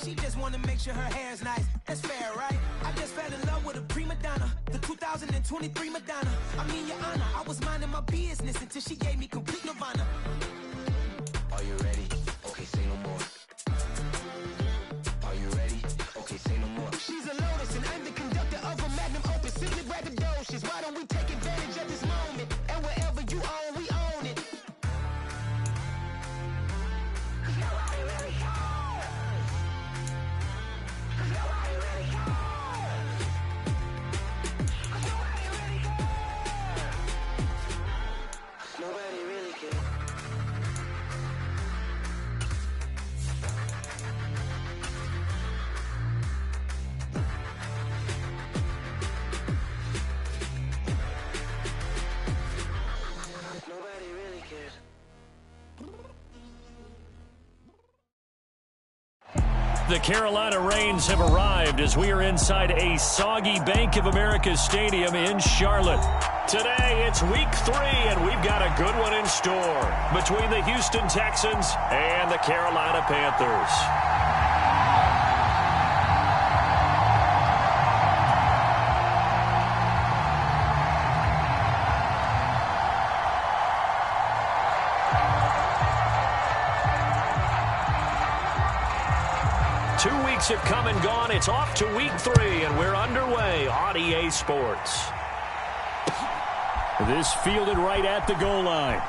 she just wanna make sure her hair's nice. That's fair, right? I just fell in love with a prima donna, the 2023 Madonna. I mean, Your Honor, I was minding my business until she gave me complete nirvana. Are you ready? Okay, say no more. Are you ready? Okay, say no more. She's a lotus and I'm the conductor of a magnum opus. Simply braggadocious. Why don't we take advantage of this moment? And wherever you own, we own it. Cause nobody really cares. Cause nobody really cares. Cause nobody really cares. Nobody really cares. Nobody really cares. The Carolina Rains have arrived as we are inside a soggy Bank of America Stadium in Charlotte. Today, it's week 3, and we've got a good one in store between the Houston Texans and the Carolina Panthers. 2 weeks have come and gone. It's off to week 3, and we're underway on EA Sports. This fielded right at the goal line.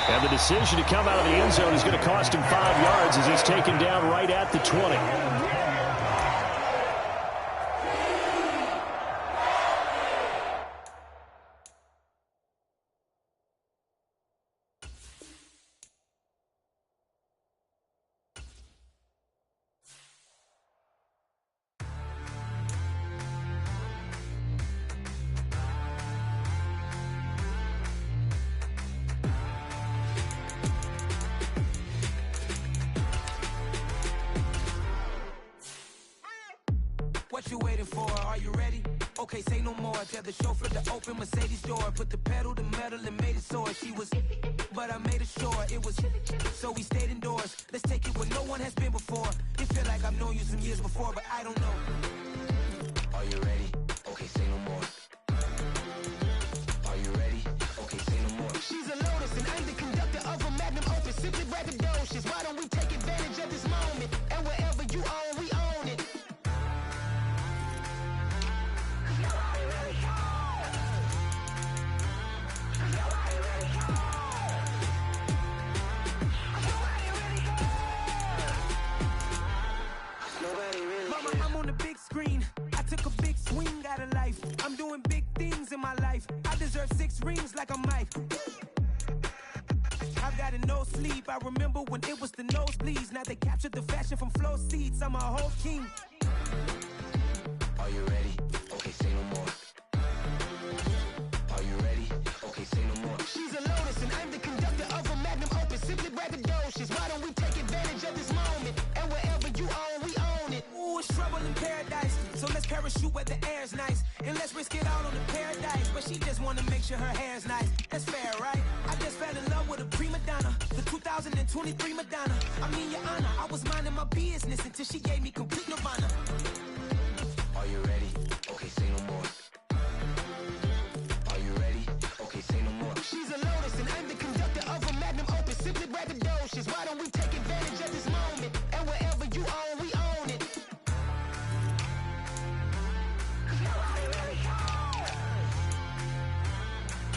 And the decision to come out of the end zone is going to cost him 5 yards as he's taken down right at the 20. 'What you waiting for? Are you ready? Okay, say no more. Tell the chauffeur to open Mercedes door. Put the pedal to metal and made it soar. She was, but I made it sure it was. So we stayed indoors. Let's take it where no one has been before. You feel like I've known you some years before, but I don't know. Are you ready? Okay, say no more. Are you ready? Okay, say no more. She's a lotus and I'm the conductor of a magnum opus. Simply braggadocious. Why don't we take advantage of this moment? And wherever you own, we own it. I'm on the big screen. I took a big swing out of life. I'm doing big things in my life. I deserve 6 rings like I'm Mike. I've got no sleep. I remember when it was the nosebleeds. Now they captured the fashion from flow seats. I'm a whole king. Are you ready? Okay, say no more. Are you ready? Okay, say no more. She's a lotus and I'm the conductor of a magnum opus. Simply braggadocious. Why don't we take advantage of this moment? And wherever you own, we own it. Ooh, it's trouble in paradise. So let's parachute where the air's nice. And let's risk it all on the paradise. But she just wanna make sure her hair's nice. That's fair, right? I just fell in love with a prima donna, the 2023 Madonna. I mean, Your Honor, I was minding my business until she gave me complete nirvana. Are you ready? Okay, say no more. Are you ready? Okay, say no more. She's a lotus and I'm the conductor of a magnum opus. Simply braggadocious. Why don't we take advantage of this moment? And wherever you own, we own it. Cause nobody really cares.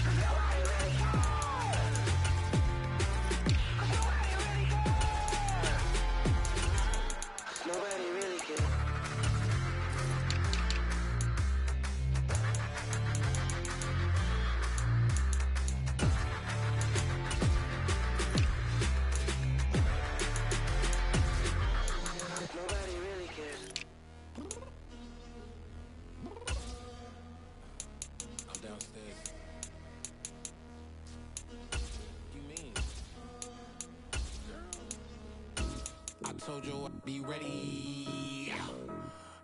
Cause nobody really cares. Cause nobody really cares. Nobody really cares. Nobody really cares. I'm downstairs. You mean? I told you I'd be ready.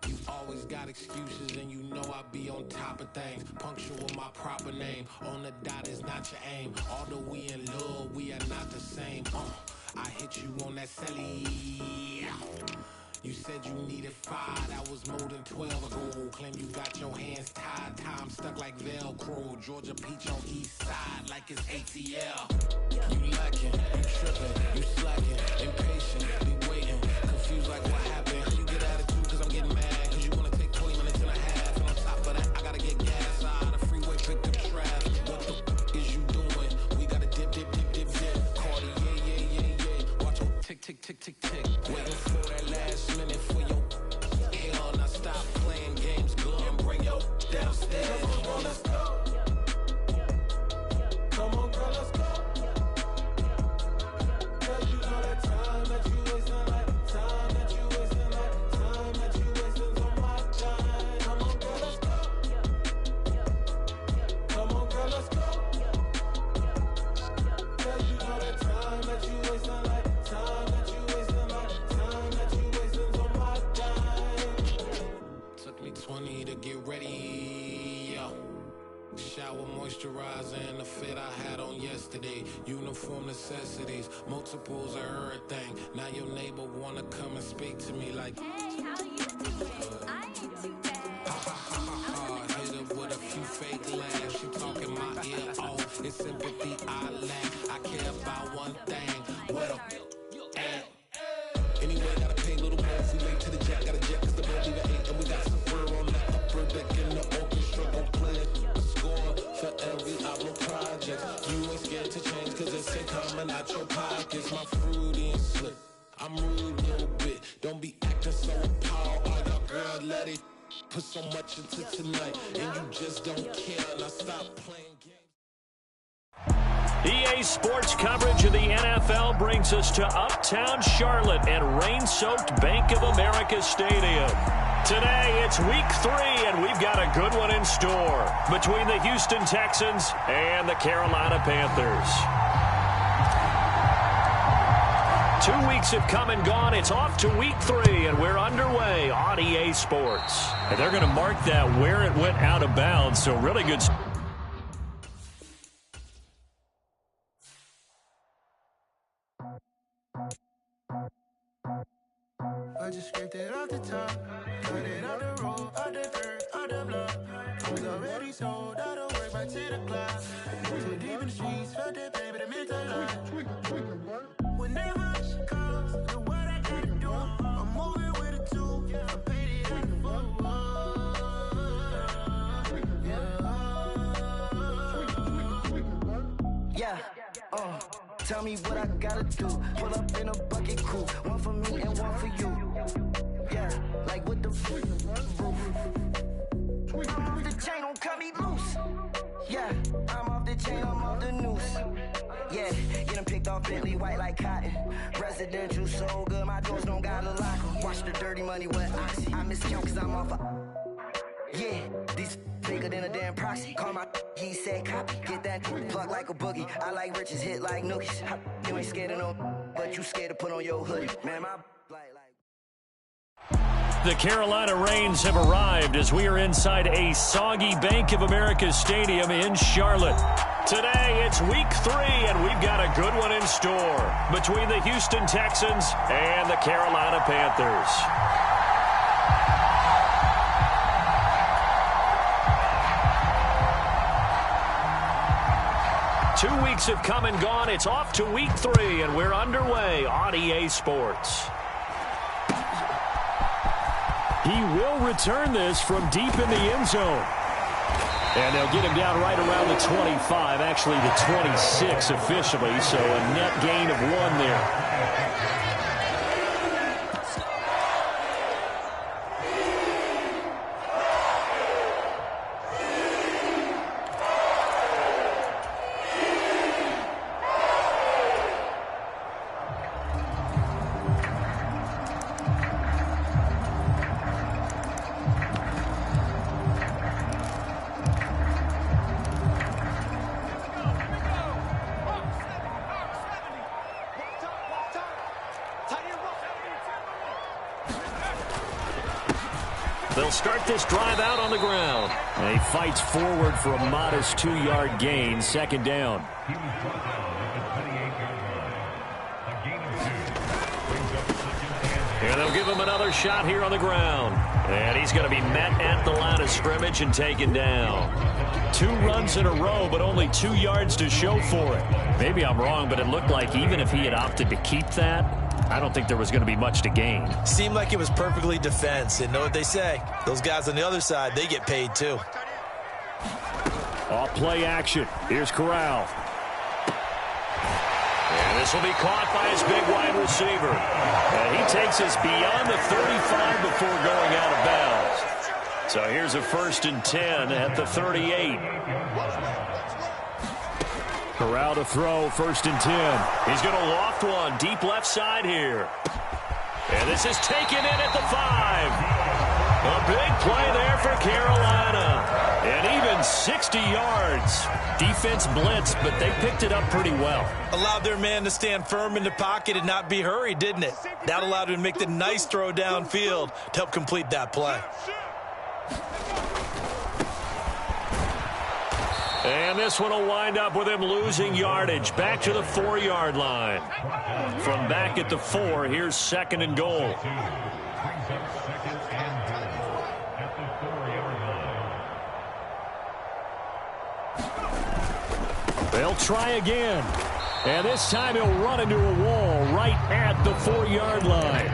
You always got excuses and you know I be on top of things. Punctual my proper name. On the dot is not your aim. Although we in love, we are not the same. I hit you on that celly. said you needed 5, that was more than 12 ago. Claim you got your hands tied, time stuck like Velcro. Georgia peach on east side like it's ATL. You lacking, you tripping, you slacking, impatient, be waiting, confused like what happened. You get attitude cause I'm getting mad, cause you wanna take 20 minutes and a half. And on top of that, I gotta get gas out of the freeway, pick up traffic. What the is you doing? We gotta dip. Cardi, yeah. Watch your tick. Waiting for that last minute for your hell. Now stop playing games, go and bring your downstairs. Come on, let's go. Come on, girl, let's go. Girl, you know that time that you wasting, like time that you wasting, like time that you wasting on my time. Come on, girl, let's go. Come on, girl, let's go. Girl, you know that time that you wasting, like time that you wasting, like time that you wasting on my time. Took me 20 to get ready, yo. Shower moisturizer and the fit I had on yesterday. Uniform necessities, multiples of everything. Now your neighbor wanna come and speak to me like, Hey, how you doing? I ain't too bad. hit her with a few fake laughs. She talking my ear off. It's sympathy I lack. I care about one thing. What up? Anyway, gotta pay a little more if we late to the jack. Gotta jet cause the boat leave at 8. And we got some fur on the upper deck in the orchestra. Gon' play a score for every album project. You ain't scared to change cause it's ain't coming out your pockets. My fruity and slick. I'm rude a little bit. Don't be acting so appalled. All y'all girl, let it put so much into tonight. And you just don't care. Now stop playing games. EA Sports coverage of the NFL brings us to Uptown Charlotte and rain-soaked Bank of America Stadium. Today, it's week 3, and we've got a good one in store between the Houston Texans and the Carolina Panthers. 2 weeks have come and gone. It's off to week 3, and we're underway on EA Sports. And they're going to mark that where it went out of bounds, so really good. I just scraped it off the top, cut it off the road, off the dirt, off the block. I was already sold, out of work by 10 o'clock. Too deep in the streets, felt that pain, but it meant a lot. Whenever she calls, know what I gotta do. I'm moving with a two, I paid it at the boat. Yeah, tell me what I gotta do. Pull up in a bucket crew, one for me and one for you. Yeah, like with the roof. I'm off the chain, don't cut me loose. Yeah, I'm off the chain, I'm off the noose. Yeah, get them picked off Bentley, white like cotton. Residential so good, my doors don't got a lock. Watch the dirty money with oxy. I miscount cause I'm off a... Yeah, these bigger than a damn proxy. Call my he said copy. Get that plug like a boogie. I like riches, hit like nookies. You ain't scared of no, but you scared to put on your hoodie. Man, my like. The Carolina Rains have arrived as we are inside a soggy Bank of America Stadium in Charlotte. Today, it's week 3, and we've got a good one in store between the Houston Texans and the Carolina Panthers. Two weeks have come and gone. It's off to week 3, and we're underway on EA Sports. He will return this from deep in the end zone. And they'll get him down right around the 25, actually the 26 officially, so a net gain of 1 there. They'll start this drive out on the ground. And he fights forward for a modest 2-yard gain, second down. He was brought down at the 28-yard line. A gain of 2 brings up second and And they'll give him another shot here on the ground. And he's going to be met at the line of scrimmage and taken down. 2 runs in a row, but only 2 yards to show for it. Maybe I'm wrong, but it looked like even if he had opted to keep that, I don't think there was going to be much to gain. Seemed like it was perfectly defense. And know what they say? Those guys on the other side, they get paid too. Off play action. Here's Corral. And this will be caught by his big wide receiver. And he takes us beyond the 35 before going out of bounds. So here's a 1st and 10 at the 38. Corral to throw, 1st and 10. He's going to loft one deep left side here. And this is taken in at the 5. A big play there for Carolina. And even 60 yards. Defense blitzed, but they picked it up pretty well. Allowed their man to stand firm in the pocket and not be hurried, didn't it? That allowed him to make the nice throw downfield to help complete that play. And this one will wind up with him losing yardage back to the 4-yard line. From back at the 4, here's 2nd and goal. They'll try again. And this time he'll run into a wall right at the 4-yard line.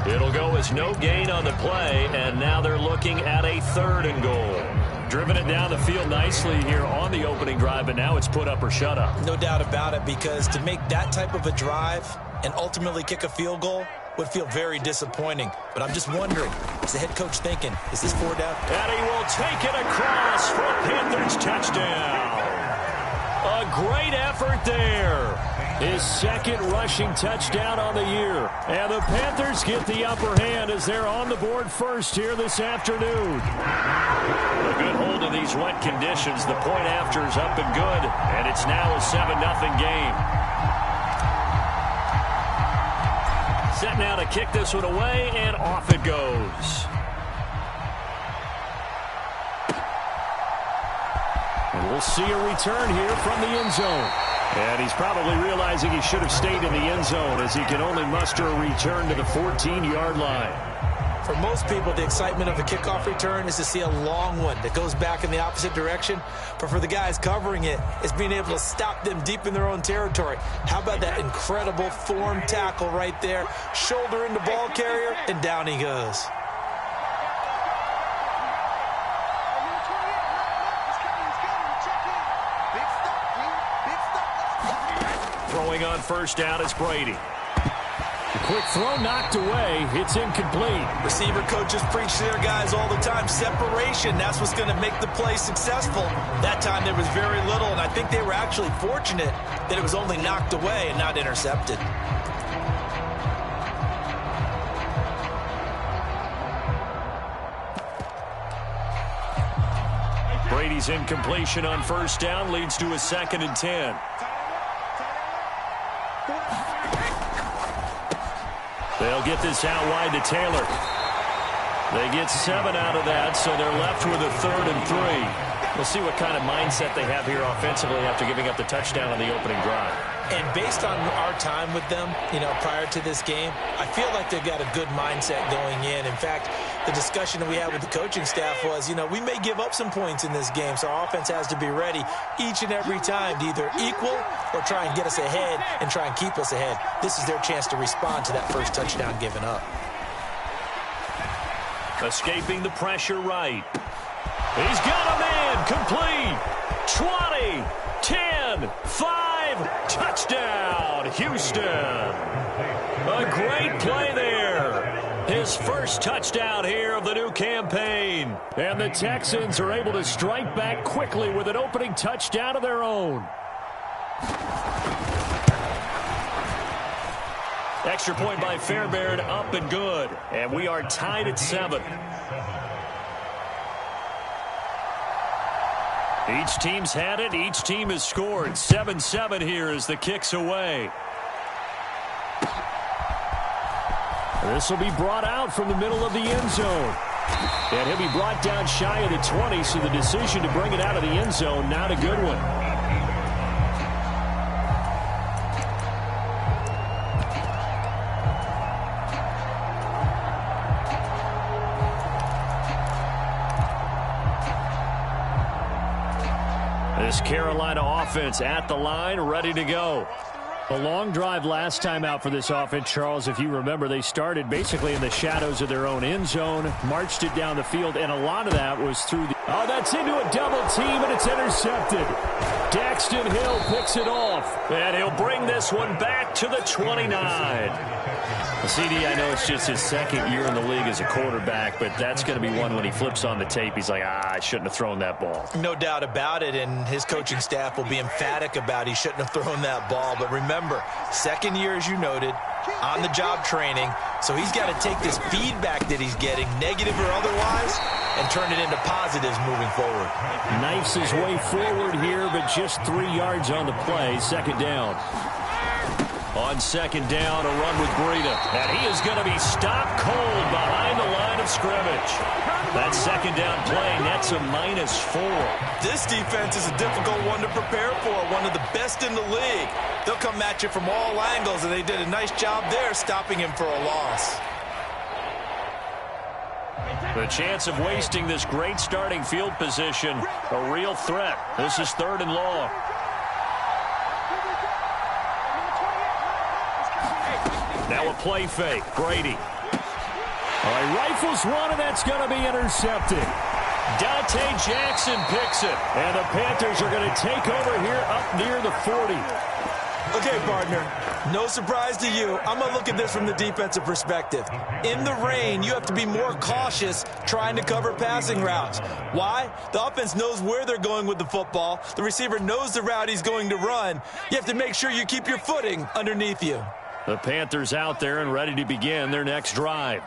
It'll go as no gain on the play, and now they're looking at a 3rd and goal. Driven it down the field nicely here on the opening drive, but now it's put up or shut up. No doubt about it, because to make that type of a drive and ultimately kick a field goal would feel very disappointing. But I'm just wondering, is the head coach thinking, is this 4 down? And he will take it across for a Panthers touchdown. A great effort there. His 2nd rushing touchdown on the year. And the Panthers get the upper hand as they're on the board first here this afternoon. A good hold of these wet conditions. The point after is up and good. And it's now a 7-0 game. Set now to kick this one away, and off it goes. And we'll see a return here from the end zone. And he's probably realizing he should have stayed in the end zone as he can only muster a return to the 14-yard line. For most people, the excitement of a kickoff return is to see a long one that goes back in the opposite direction. But for the guys covering it, it's being able to stop them deep in their own territory. How about that incredible form tackle right there? Shoulder into ball carrier, and down he goes. Throwing on 1st down, it's Brady. The quick throw knocked away. It's incomplete. Receiver coaches preach to their guys all the time. Separation, that's what's going to make the play successful. That time there was very little, and I think they were actually fortunate that it was only knocked away and not intercepted. Brady's incompletion on 1st down leads to a 2nd and 10. They'll get this out wide to Taylor. They get 7 out of that, so they're left with a 3rd and 3. We'll see what kind of mindset they have here offensively after giving up the touchdown on the opening drive. And based on our time with them, prior to this game, I feel like they've got a good mindset going in. In fact, the discussion that we had with the coaching staff was, we may give up some points in this game, so our offense has to be ready each and every time to either equal or try and get us ahead and try and keep us ahead. This is their chance to respond to that first touchdown given up. Escaping the pressure right. He's got a man, complete. 20, 10, 5, touchdown, Houston. A great play there. His first touchdown here of the new campaign. And the Texans are able to strike back quickly with an opening touchdown of their own. Extra point by Fairbairn, up and good. And we are tied at 7. Each team's had it. Each team has scored. 7-7 here as the kick's away. This will be brought out from the middle of the end zone. And he'll be brought down shy of the 20, so the decision to bring it out of the end zone, not a good one. This Carolina offense at the line, ready to go. A long drive last time out for this offense, Charles. If you remember, they started basically in the shadows of their own end zone, marched it down the field, and a lot of that was through the... Oh, that's into a double team, and it's intercepted. Daxton Hill picks it off, and he'll bring this one back to the 29. CD, I know it's just his second year in the league as a quarterback, but that's going to be one when he flips on the tape. He's like, I shouldn't have thrown that ball. No doubt about it, and his coaching staff will be emphatic about he shouldn't have thrown that ball. But remember, second year, as you noted, on-the-job training, so he's got to take this feedback that he's getting, negative or otherwise, and turn it into positives moving forward. Knifes his way forward here, but just 3 yards on the play. Second down. On second down, a run with Breida. And he is going to be stopped cold behind the line of scrimmage. That second down play nets a -4. This defense is a difficult one to prepare for, one of the best in the league. They'll come at you from all angles, and they did a nice job there stopping him for a loss. The chance of wasting this great starting field position, a real threat. This is 3rd and long. Now a play fake. Brady. All right, rifles one, and that's going to be intercepted. Dante Jackson picks it. And the Panthers are going to take over here up near the 40. Okay, partner, no surprise to you. I'm going to look at this from the defensive perspective. In the rain, you have to be more cautious trying to cover passing routes. Why? The offense knows where they're going with the football. The receiver knows the route he's going to run. You have to make sure you keep your footing underneath you. The Panthers out there and ready to begin their next drive.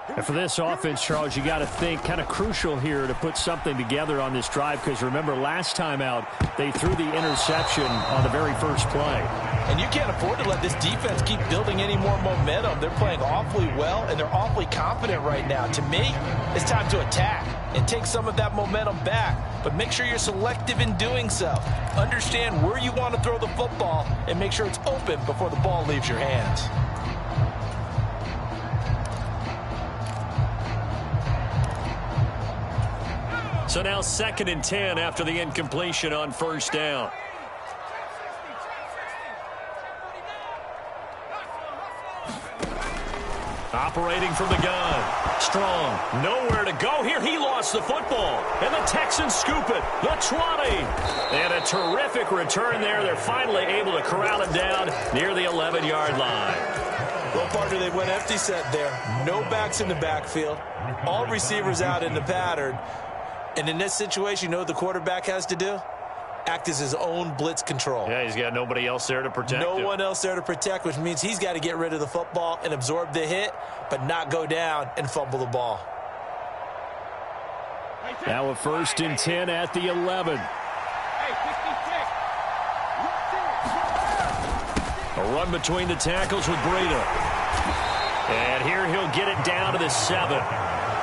And for this offense, Charles, you got to think kind of crucial here to put something together on this drive, because remember last time out they threw the interception on the very first play. And you can't afford to let this defense keep building any more momentum. They're playing awfully well, and they're awfully confident right now. To me, it's time to attack and take some of that momentum back. But make sure you're selective in doing so. Understand where you want to throw the football and make sure it's open before the ball leaves your hands. So now 2nd and 10 after the incompletion on first down. Operating from the gun. Strong. Nowhere to go here. He lost the football. And the Texans scoop it. The 20. And a terrific return there. They're finally able to corral it down near the 11-yard line. Well, partner, they went empty set there. No backs in the backfield. All receivers out in the pattern. And in this situation, you know what the quarterback has to do? Act as his own blitz control. Yeah, he's got nobody else there to protect him. No one else there to protect, which means he's got to get rid of the football and absorb the hit, but not go down and fumble the ball. Now a 1st and 10 at the 11. A run between the tackles with Breida. And here he'll get it down to the 7.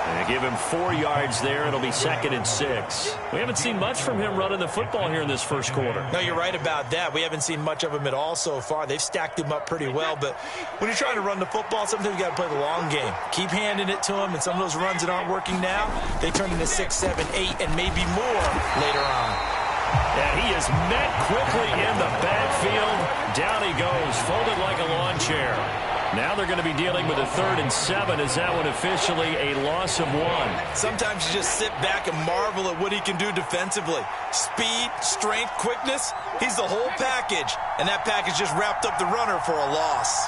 And give him 4 yards there. It'll be 2nd and 6. We haven't seen much from him running the football here in this first quarter. No, you're right about that. We haven't seen much of him at all so far. They've stacked him up pretty well. But when you're trying to run the football, sometimes you got to play the long game. Keep handing it to him, and some of those runs that aren't working now, they turn into 6, 7, 8, and maybe more later on. And he is met quickly in the backfield. Down he goes, folded like a lawn chair. Now they're going to be dealing with a 3rd and 7. Is that one officially a loss of 1? Sometimes you just sit back and marvel at what he can do defensively. Speed, strength, quickness, he's the whole package. And that package just wrapped up the runner for a loss.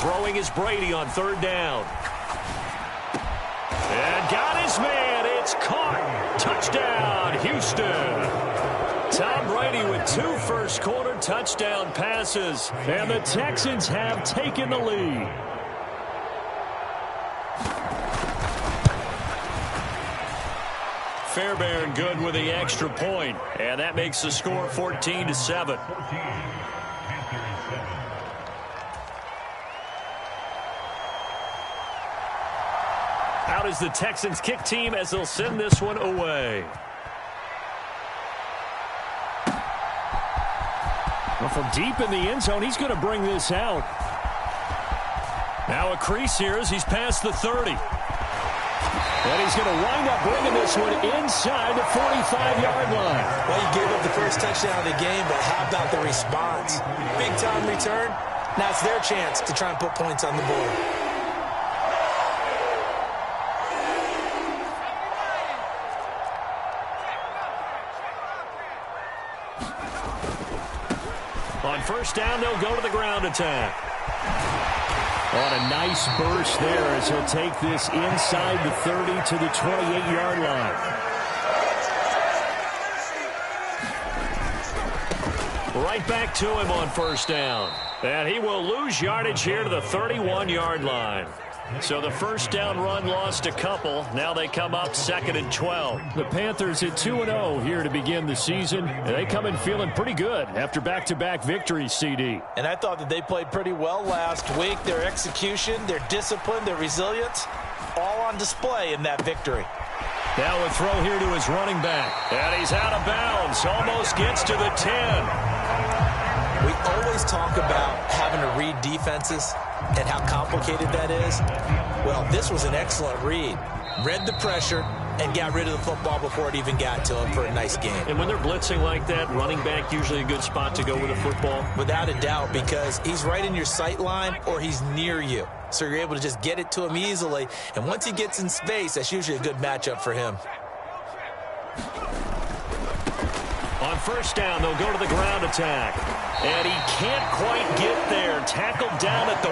Throwing is Brady on 3rd down. And got his man. It's caught. Touchdown, Houston. Tom Brady with 2 first-quarter touchdown passes, and the Texans have taken the lead. Fairbairn good with the extra point, and that makes the score 14-7. Out is the Texans kick team as they'll send this one away. Well, from deep in the end zone, he's going to bring this out. Now a crease here as he's past the 30. And he's going to wind up bringing this one inside the 45-yard line. Well, he gave up the first touchdown of the game, but how about the response? Big-time return. Now it's their chance to try and put points on the board. On first down, they'll go to the ground attack. On a nice burst there as he'll take this inside the 30 to the 28-yard line. Right back to him on first down. And he will lose yardage here to the 31-yard line. So the first down run lost a couple. Now they come up 2nd and 12. The Panthers at 2-0 here to begin the season. And they come in feeling pretty good after back-to-back victories, CD. And I thought that they played pretty well last week. Their execution, their discipline, their resilience, all on display in that victory. Now a throw here to his running back. And he's out of bounds. Almost gets to the 10. We always talk about having to read defenses and how complicated that is. Well, this was an excellent read. Read the pressure and got rid of the football before it even got to him for a nice game. And when they're blitzing like that, running back usually a good spot to go with the football? Without a doubt, because he's right in your sight line or he's near you. So you're able to just get it to him easily. And once he gets in space, that's usually a good matchup for him. On first down, they'll go to the ground attack. And he can't quite get there. Tackled down at the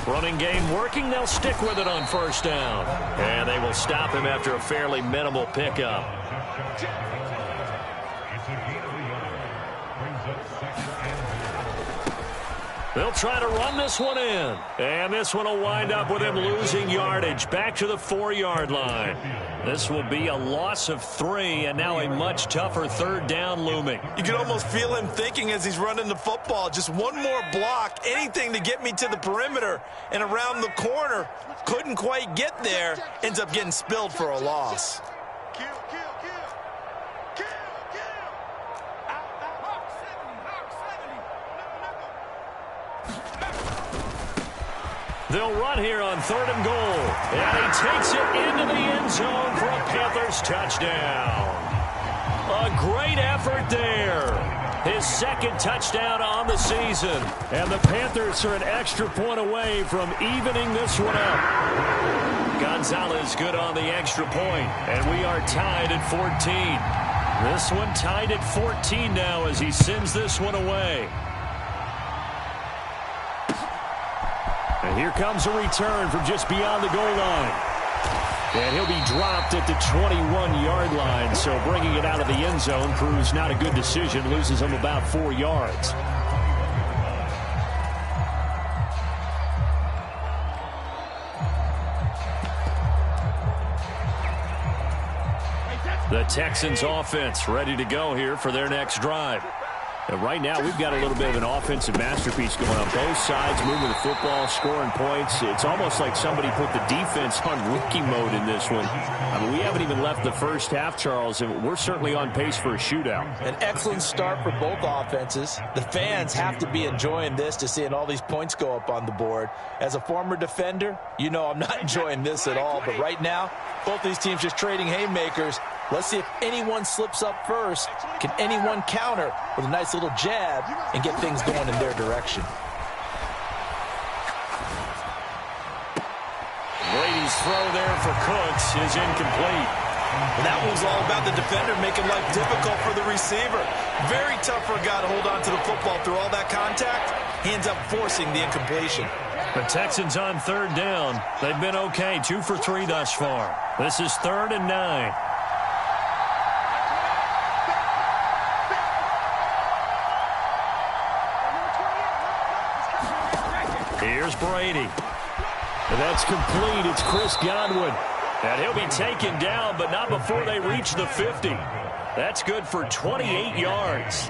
1. Running game working. They'll stick with it on first down. And they will stop him after a fairly minimal pickup. They'll try to run this one in. And this one will wind up with him losing yardage back to the 4-yard line. This will be a loss of 3, and now a much tougher third down looming. You can almost feel him thinking as he's running the football. Just one more block, anything to get me to the perimeter and around the corner. Couldn't quite get there. Ends up getting spilled for a loss. They'll run here on 3rd and goal. And he takes it into the end zone for a Panthers touchdown. A great effort there. His 2nd touchdown on the season. And the Panthers are an extra point away from evening this one up. Gonzalez good on the extra point. And we are tied at 14. This one tied at 14 now as he sends this one away. And here comes a return from just beyond the goal line. And he'll be dropped at the 21-yard line. So bringing it out of the end zone proves not a good decision. Loses him about 4 yards. The Texans offense ready to go here for their next drive. And right now, we've got a little bit of an offensive masterpiece going on both sides, moving the football, scoring points. It's almost like somebody put the defense on rookie mode in this one. I mean, we haven't even left the first half, Charles, and we're certainly on pace for a shootout. An excellent start for both offenses. The fans have to be enjoying this to seeing all these points go up on the board. As a former defender, you know I'm not enjoying this at all. But right now, both these teams just trading haymakers. Let's see if anyone slips up first. Can anyone counter with a nice little jab and get things going in their direction? Brady's throw there for Cooks is incomplete. And that was all about the defender making life difficult for the receiver. Very tough for a guy to hold on to the football through all that contact. He ends up forcing the incompletion. The Texans on 3rd down. They've been okay, 2 for 3 thus far. This is 3rd and 9. Here's Brady. And that's complete. It's Chris Godwin. And he'll be taken down, but not before they reach the 50. That's good for 28 yards.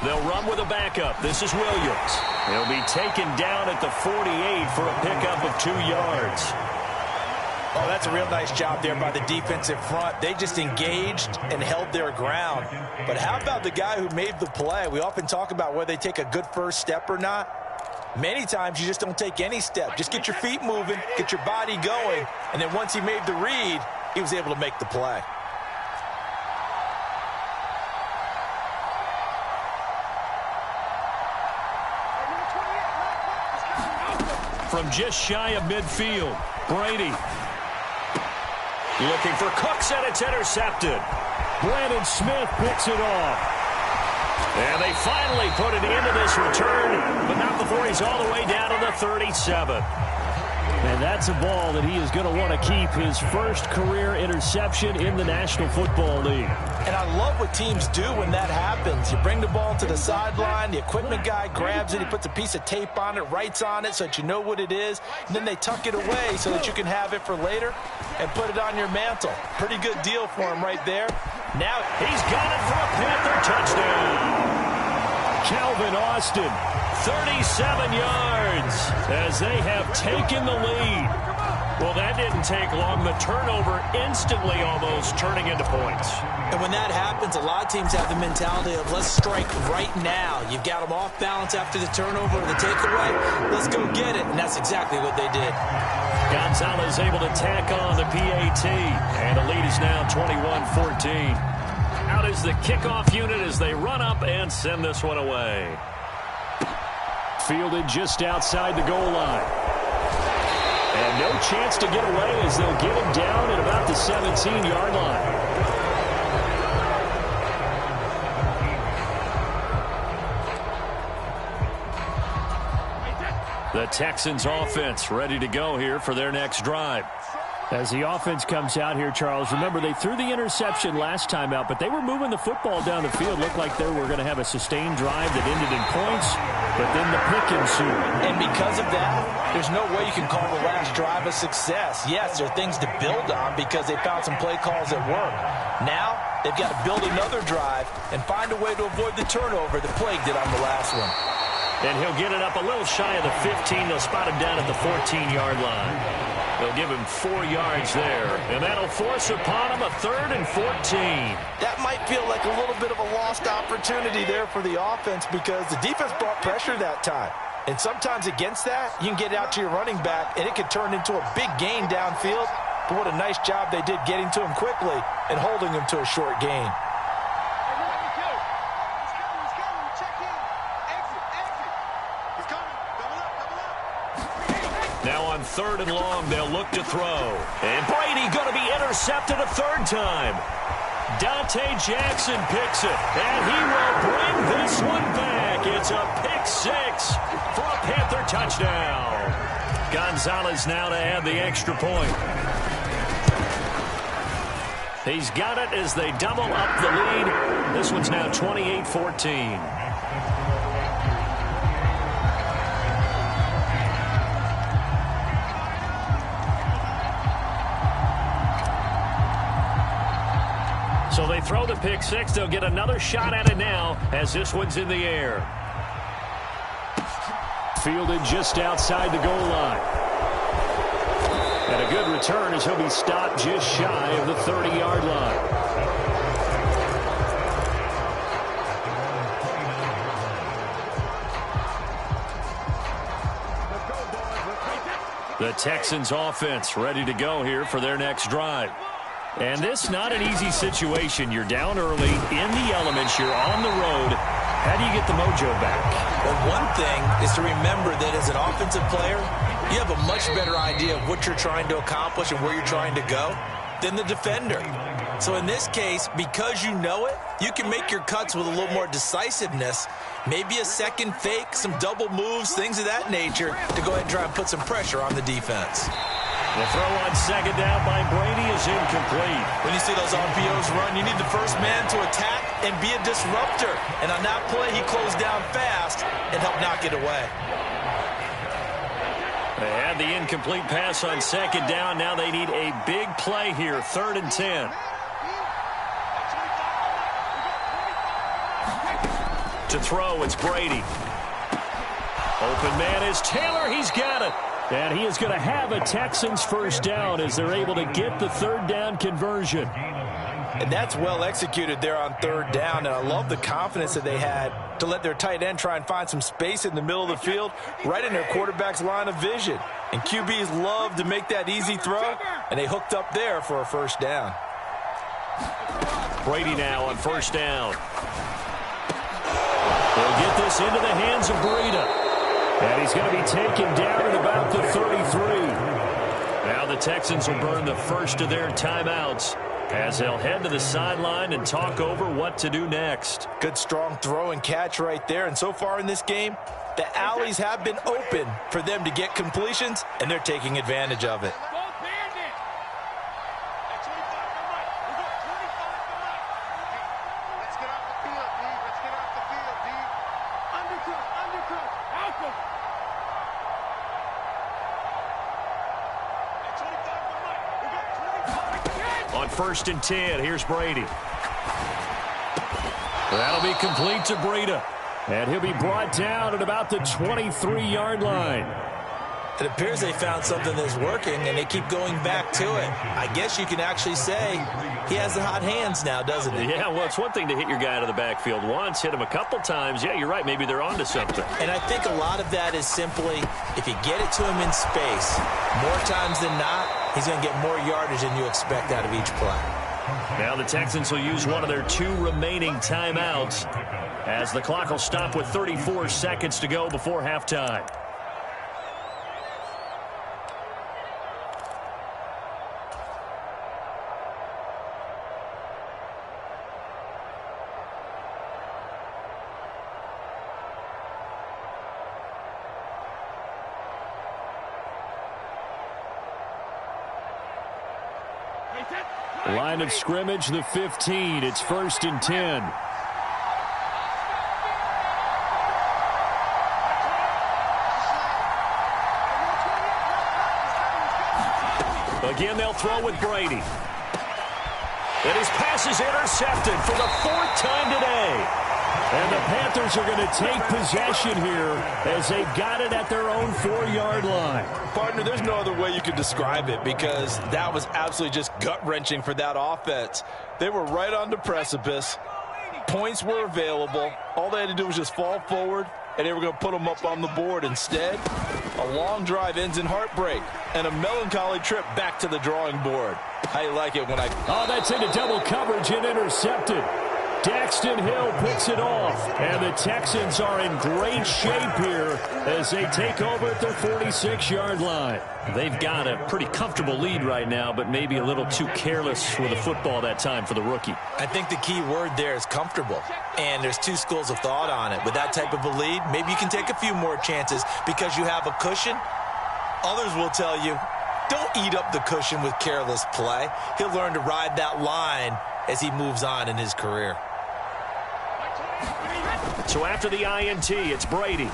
They'll run with a backup. This is Williams. He'll be taken down at the 48 for a pickup of 2 yards. Oh, that's a real nice job there by the defensive front. They just engaged and held their ground. But how about the guy who made the play? We often talk about whether they take a good first step or not. Many times you just don't take any step. Just get your feet moving, get your body going, and then once he made the read, he was able to make the play. From just shy of midfield, Brady. Looking for Cooks, and it's intercepted. Brandon Smith picks it off. And they finally put it into this return, but not before he's all the way down to the 37. And that's a ball that he is going to want to keep, his first career interception in the National Football League. And I love what teams do when that happens. You bring the ball to the sideline, the equipment guy grabs it, he puts a piece of tape on it, writes on it so that you know what it is, and then they tuck it away so that you can have it for later and put it on your mantle. Pretty good deal for him right there. Now he's got it for a Panther touchdown. Calvin Austin, 37 yards as they have taken the lead. Well, that didn't take long. The turnover instantly almost turning into points. And when that happens, a lot of teams have the mentality of let's strike right now. You've got them off balance after the turnover or the takeaway. Let's go get it. And that's exactly what they did. Gonzalez able to tack on the PAT. And the lead is now 21-14. Out is the kickoff unit as they run up and send this one away. Fielded just outside the goal line. And no chance to get away as they'll get him down at about the 17-yard line. The Texans offense ready to go here for their next drive. As the offense comes out here, Charles, remember they threw the interception last time out, but they were moving the football down the field. Looked like they were going to have a sustained drive that ended in points, but then the pick ensued. And because of that, there's no way you can call the last drive a success. Yes, there are things to build on because they found some play calls that work. Now, they've got to build another drive and find a way to avoid the turnover that plagued it on the last one. And he'll get it up a little shy of the 15. They'll spot him down at the 14-yard line. They'll give him 4 yards there, and that'll force upon him a 3rd and 14. That might feel like a little bit of a lost opportunity there for the offense because the defense brought pressure that time. And sometimes against that, you can get it out to your running back, and it could turn into a big gain downfield. But what a nice job they did getting to him quickly and holding him to a short gain. Now on 3rd and long, they'll look to throw. And Brady going to be intercepted a 3rd time. Dante Jackson picks it, and he will bring this one back. It's a pick 6 for a Panther touchdown. Gonzalez now to add the extra point. He's got it as they double up the lead. This one's now 28-14. So they throw the pick 6. They'll get another shot at it now as this one's in the air. Fielded just outside the goal line. And a good return as he'll be stopped just shy of the 30-yard line. The Texans offense ready to go here for their next drive. And this not an easy situation. You're down early, in the elements, you're on the road. How do you get the mojo back? Well, one thing is to remember that as an offensive player, you have a much better idea of what you're trying to accomplish and where you're trying to go than the defender. So in this case, because you know it, you can make your cuts with a little more decisiveness, maybe a second fake, some double moves, things of that nature, to go ahead and try and put some pressure on the defense. The throw on 2nd down by Brady is incomplete. When you see those RPOs run, you need the first man to attack and be a disruptor. And on that play, he closed down fast and helped knock it away. They had the incomplete pass on 2nd down. Now they need a big play here, 3rd and 10. To throw, it's Brady. Open man is Taylor. He's got it. And he is going to have a Texans first down as they're able to get the third down conversion. And that's well executed there on third down. And I love the confidence that they had to let their tight end try and find some space in the middle of the field, right in their quarterback's line of vision. And QBs love to make that easy throw, and they hooked up there for a first down. Brady now on first down. They'll get this into the hands of Breida. And he's going to be taken down at about the 33. Now the Texans will burn the first of their timeouts as they'll head to the sideline and talk over what to do next. Good strong throw and catch right there. And so far in this game, the alleys have been open for them to get completions, and they're taking advantage of it. On 1st and 10, here's Brady. That'll be complete to Breida. And he'll be brought down at about the 23-yard line. It appears they found something that's working, and they keep going back to it. I guess you can actually say he has the hot hands now, doesn't he? Yeah, well, it's one thing to hit your guy out of the backfield once, hit him a couple times. Yeah, you're right. Maybe they're onto something. And I think a lot of that is simply if you get it to him in space, more times than not, he's going to get more yardage than you expect out of each play. Now the Texans will use one of their 2 remaining timeouts as the clock will stop with 34 seconds to go before halftime. Line of scrimmage, the 15. It's 1st and 10. Again, they'll throw with Brady. And his pass is intercepted for the 4th time today. And the Panthers are going to take possession here as they've got it at their own 4-yard line. Partner, there's no other way you could describe it because that was absolutely just gut-wrenching for that offense. They were right on the precipice. Points were available. All they had to do was just fall forward, and they were going to put them up on the board. Instead, a long drive ends in heartbreak and a melancholy trip back to the drawing board. How you like it when I... Oh, that's into double coverage and intercepted. Daxton Hill picks it off, and the Texans are in great shape here as they take over at their 46-yard line. They've got a pretty comfortable lead right now, but maybe a little too careless with the football that time for the rookie. I think the key word there is comfortable, and there's 2 schools of thought on it. With that type of a lead, maybe you can take a few more chances because you have a cushion. Others will tell you, don't eat up the cushion with careless play. He'll learn to ride that line as he moves on in his career. So after the INT, it's Brady.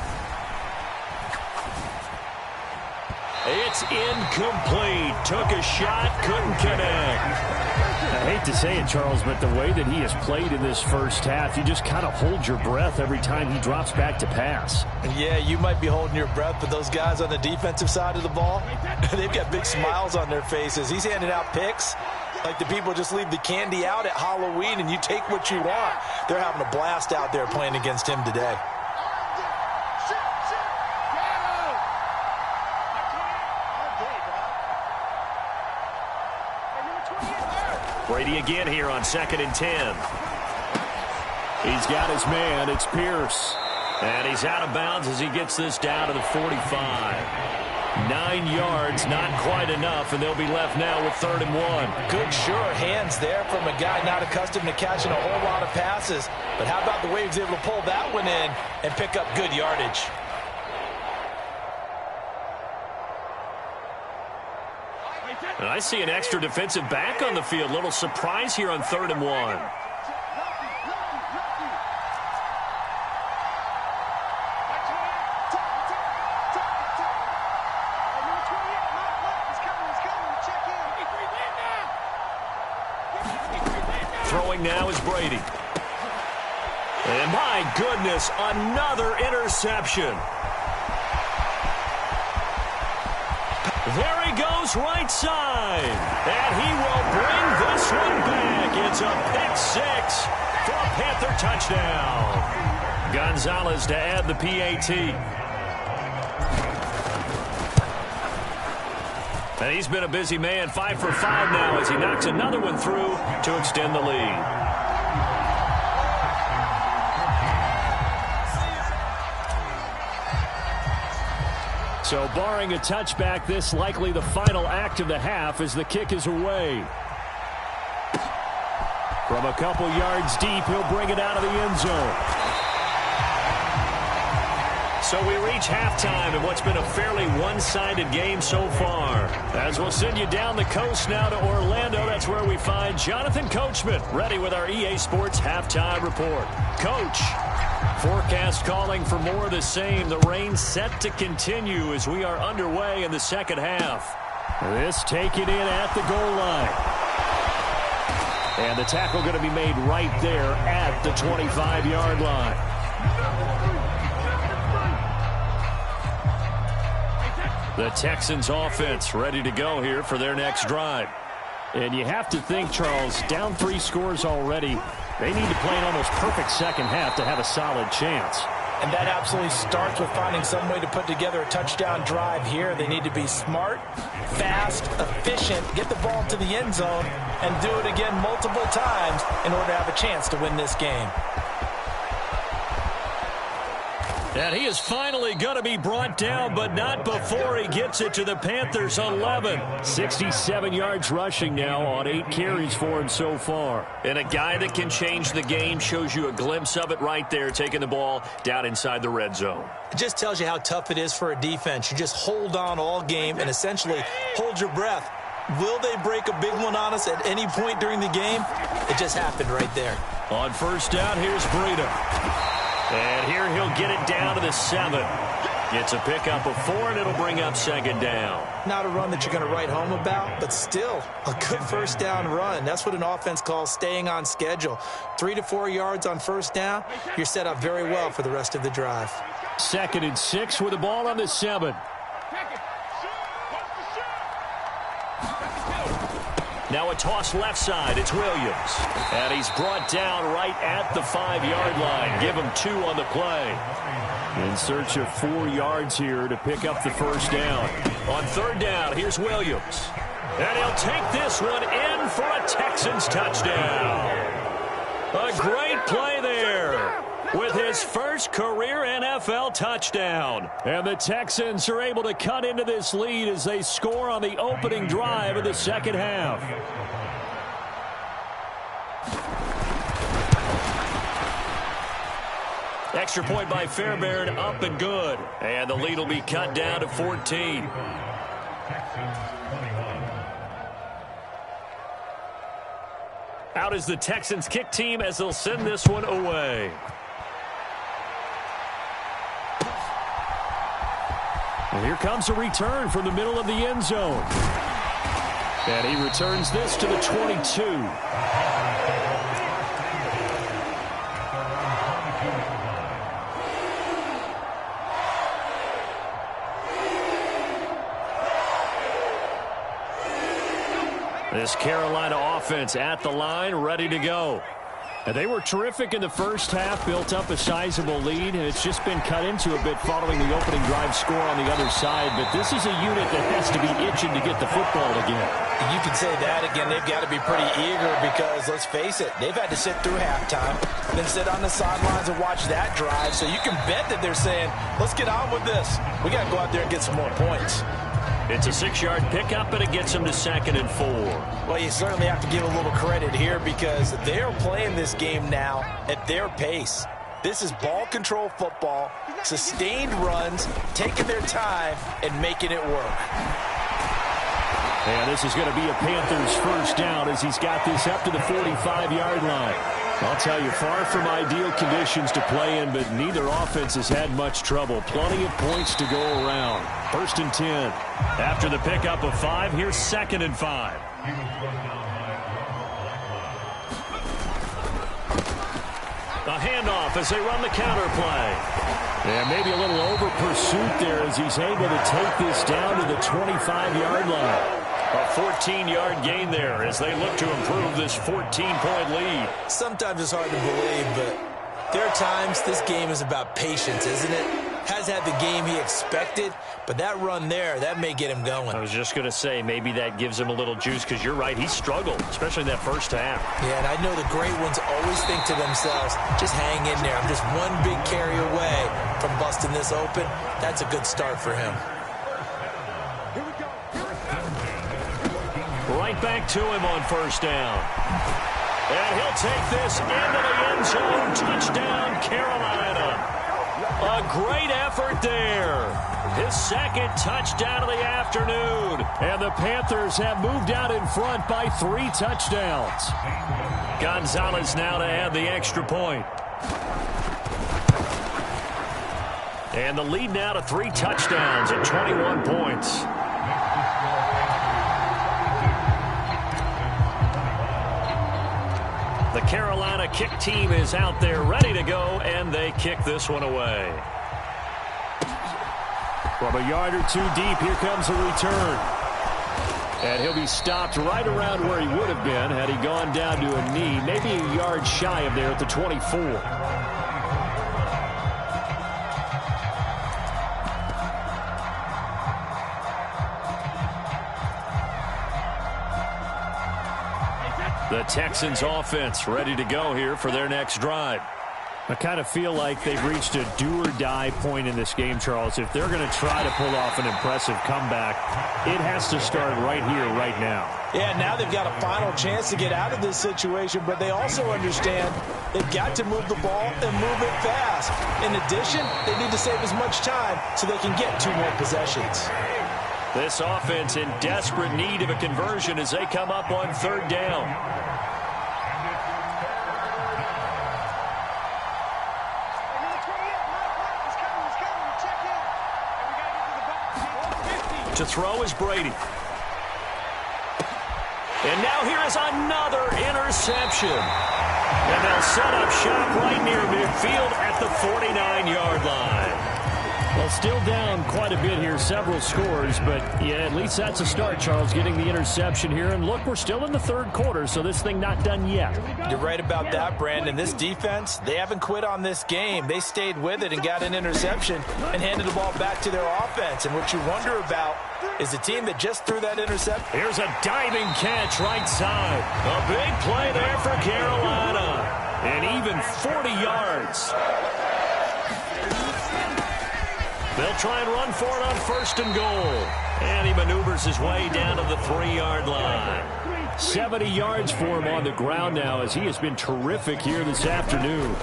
It's incomplete. Took a shot, couldn't connect. I hate to say it, Charles, but the way that he has played in this first half, you just kind of hold your breath every time he drops back to pass. Yeah, you might be holding your breath, but those guys on the defensive side of the ball, they've got big smiles on their faces. He's handing out picks like the people just leave the candy out at Halloween and you take what you want. They're having a blast out there playing against him today. Brady again here on 2nd and 10. He's got his man. It's Pierce. And he's out of bounds as he gets this down to the 45. 9 yards, not quite enough, and they'll be left now with 3rd and 1. Good, sure hands there from a guy not accustomed to catching a whole lot of passes. But how about the way he was able to pull that one in and pick up good yardage? And I see an extra defensive back on the field. Little surprise here on 3rd and 1. Throwing now is Brady. And my goodness, another interception. There he goes right side. And he will bring this one back. It's a pick six for a Panther touchdown. Gonzalez to add the PAT. And he's been a busy man, 5 for 5 now as he knocks another one through to extend the lead. So barring a touchback, this likely the final act of the half as the kick is away. From a couple yards deep, he'll bring it out of the end zone. So we reach halftime in what's been a fairly one-sided game so far. As we'll send you down the coast now to Orlando, that's where we find Jonathan Coachman ready with our EA Sports Halftime Report. Coach, forecast calling for more of the same. The rain set to continue as we are underway in the second half. This taken in at the goal line. And the tackle going to be made right there at the 25-yard line. The Texans offense ready to go here for their next drive. And you have to think, Charles, down 3 scores already. They need to play an almost perfect second half to have a solid chance. And that absolutely starts with finding some way to put together a touchdown drive here. They need to be smart, fast, efficient, get the ball to the end zone, and do it again multiple times in order to have a chance to win this game. And he is finally going to be brought down, but not before he gets it to the Panthers' 11. 67 yards rushing now on 8 carries for him so far. And a guy that can change the game, shows you a glimpse of it right there, taking the ball down inside the red zone. It just tells you how tough it is for a defense. You just hold on all game and essentially hold your breath. Will they break a big one on us at any point during the game? It just happened right there. On first down, here's Breida. And here he'll get it down to the 7. Gets a pickup of 4, and it'll bring up second down. Not a run that you're going to write home about, but still a good first down run. That's what an offense calls staying on schedule. 3 to 4 yards on first down, you're set up very well for the rest of the drive. 2nd and 6 with the ball on the 7. Now a toss left side. It's Williams. And he's brought down right at the 5-yard line. Give him 2 on the play. In search of 4 yards here to pick up the first down. On third down, here's Williams. And he'll take this one in for a Texans touchdown. A great play there with his first career NFL touchdown. And the Texans are able to cut into this lead as they score on the opening drive of the second half. Extra point by Fairbairn, up and good. And the lead will be cut down to 14. Out is the Texans kick team as they'll send this one away. And here comes a return from the middle of the end zone. And he returns this to the 22. This Carolina offense at the line, ready to go. And they were terrific in the first half, built up a sizable lead, and it's just been cut into a bit following the opening drive score on the other side. But this is a unit that has to be itching to get the football again. You can say that again. They've got to be pretty eager because, let's face it, they've had to sit through halftime, then sit on the sidelines and watch that drive. So you can bet that they're saying, let's get on with this. We got to go out there and get some more points. It's a 6-yard pickup, and it gets them to 2nd and 4. Well, you certainly have to give a little credit here because they're playing this game now at their pace. This is ball control football, sustained runs, taking their time, and making it work. And this is going to be a Panthers first down as he's got this up to the 45-yard line. I'll tell you, far from ideal conditions to play in, but neither offense has had much trouble. Plenty of points to go around. 1st and 10. After the pickup of 5, here's 2nd and 5. A handoff as they run the counter play. Yeah, maybe a little over pursuit there as he's able to take this down to the 25-yard line. A 14-yard gain there as they look to improve this 14-point lead. Sometimes it's hard to believe, but there are times this game is about patience, isn't it? Has had the game he expected, but that run there, that may get him going. I was just going to say maybe that gives him a little juice because you're right, he struggled, especially in that first half. Yeah, and I know the great ones always think to themselves, just hang in there. I'm just one big carry away from busting this open. That's a good start for him. Right back to him on first down. And he'll take this into the end zone. Touchdown, Carolina. A great effort there. His second touchdown of the afternoon. And the Panthers have moved out in front by 3 touchdowns. Gonzalez now to add the extra point. And the lead now to 3 touchdowns at 21 points. The Carolina kick team is out there ready to go, and they kick this one away. From a yard or 2 deep, here comes a return. And he'll be stopped right around where he would have been had he gone down to a knee, maybe a yard shy of there at the 24. The Texans offense ready to go here for their next drive. I kind of feel like they've reached a do-or-die point in this game, Charles. If they're going to try to pull off an impressive comeback, it has to start right here, right now. Yeah, now they've got a final chance to get out of this situation, but they also understand they've got to move the ball and move it fast. In addition, they need to save as much time so they can get 2 more possessions. This offense in desperate need of a conversion as they come up on 3rd down. To throw is Brady. And now here is another interception. And they'll set up shop right near midfield at the 49-yard line. Well, still down quite a bit here, several scores, but yeah, at least that's a start, Charles, getting the interception here. And look, we're still in the 3rd quarter, so this thing not done yet. You're right about that, Brandon. This defense, they haven't quit on this game. They stayed with it and got an interception and handed the ball back to their offense. And what you wonder about is the team that just threw that interception. Here's a diving catch right side. A big play there for Carolina. And even 40 yards. They'll try and run for it on 1st and goal. And he maneuvers his way down to the 3-yard line. 70 yards for him on the ground now as he has been terrific here this afternoon.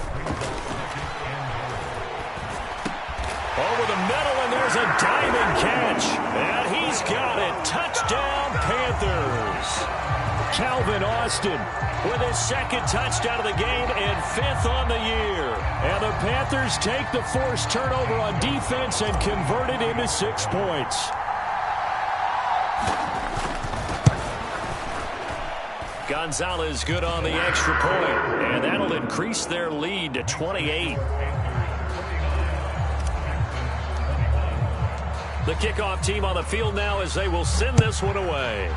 Over the middle, and there's a diving catch. And he's got it. Touchdown, Panthers. Calvin Austin with his 2nd touchdown of the game and 5th on the year. And the Panthers take the forced turnover on defense and convert it into 6 points. Gonzalez good on the extra point, and that'll increase their lead to 28. The kickoff team on the field now as they will send this one away.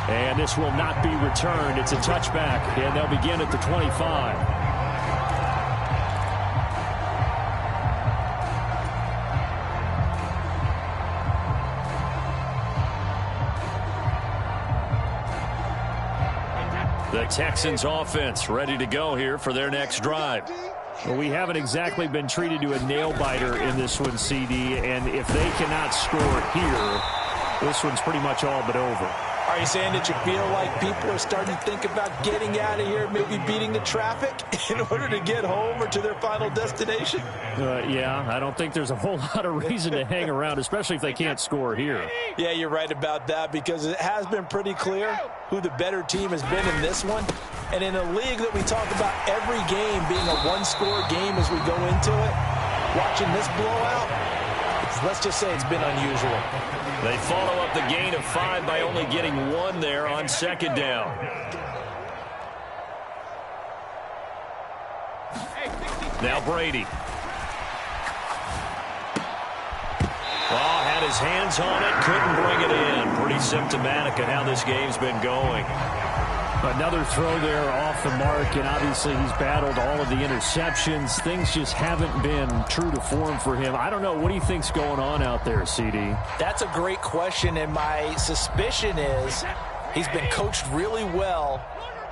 And this will not be returned. It's a touchback, and they'll begin at the 25. The Texans offense ready to go here for their next drive. Well, we haven't exactly been treated to a nail-biter in this one, CD, and if they cannot score here, this one's pretty much all but over. Are you saying that you feel like people are starting to think about getting out of here, maybe beating the traffic in order to get home or to their final destination? Yeah, I don't think there's a whole lot of reason to hang around, especially if they can't score here. Yeah, you're right about that because it has been pretty clear who the better team has been in this one. And in a league that we talk about every game being a one-score game as we go into it, watching this blowout, it's Let's just say it's been unusual. They follow up the gain of 5 by only getting 1 there on second down. Now Brady. Oh, had his hands on it, couldn't bring it in. Pretty symptomatic of how this game's been going. Another throw there off the mark, and obviously he's battled all of the interceptions. Things just haven't been true to form for him. I don't know. What do you think's going on out there, CD? That's a great question, and my suspicion is he's been coached really well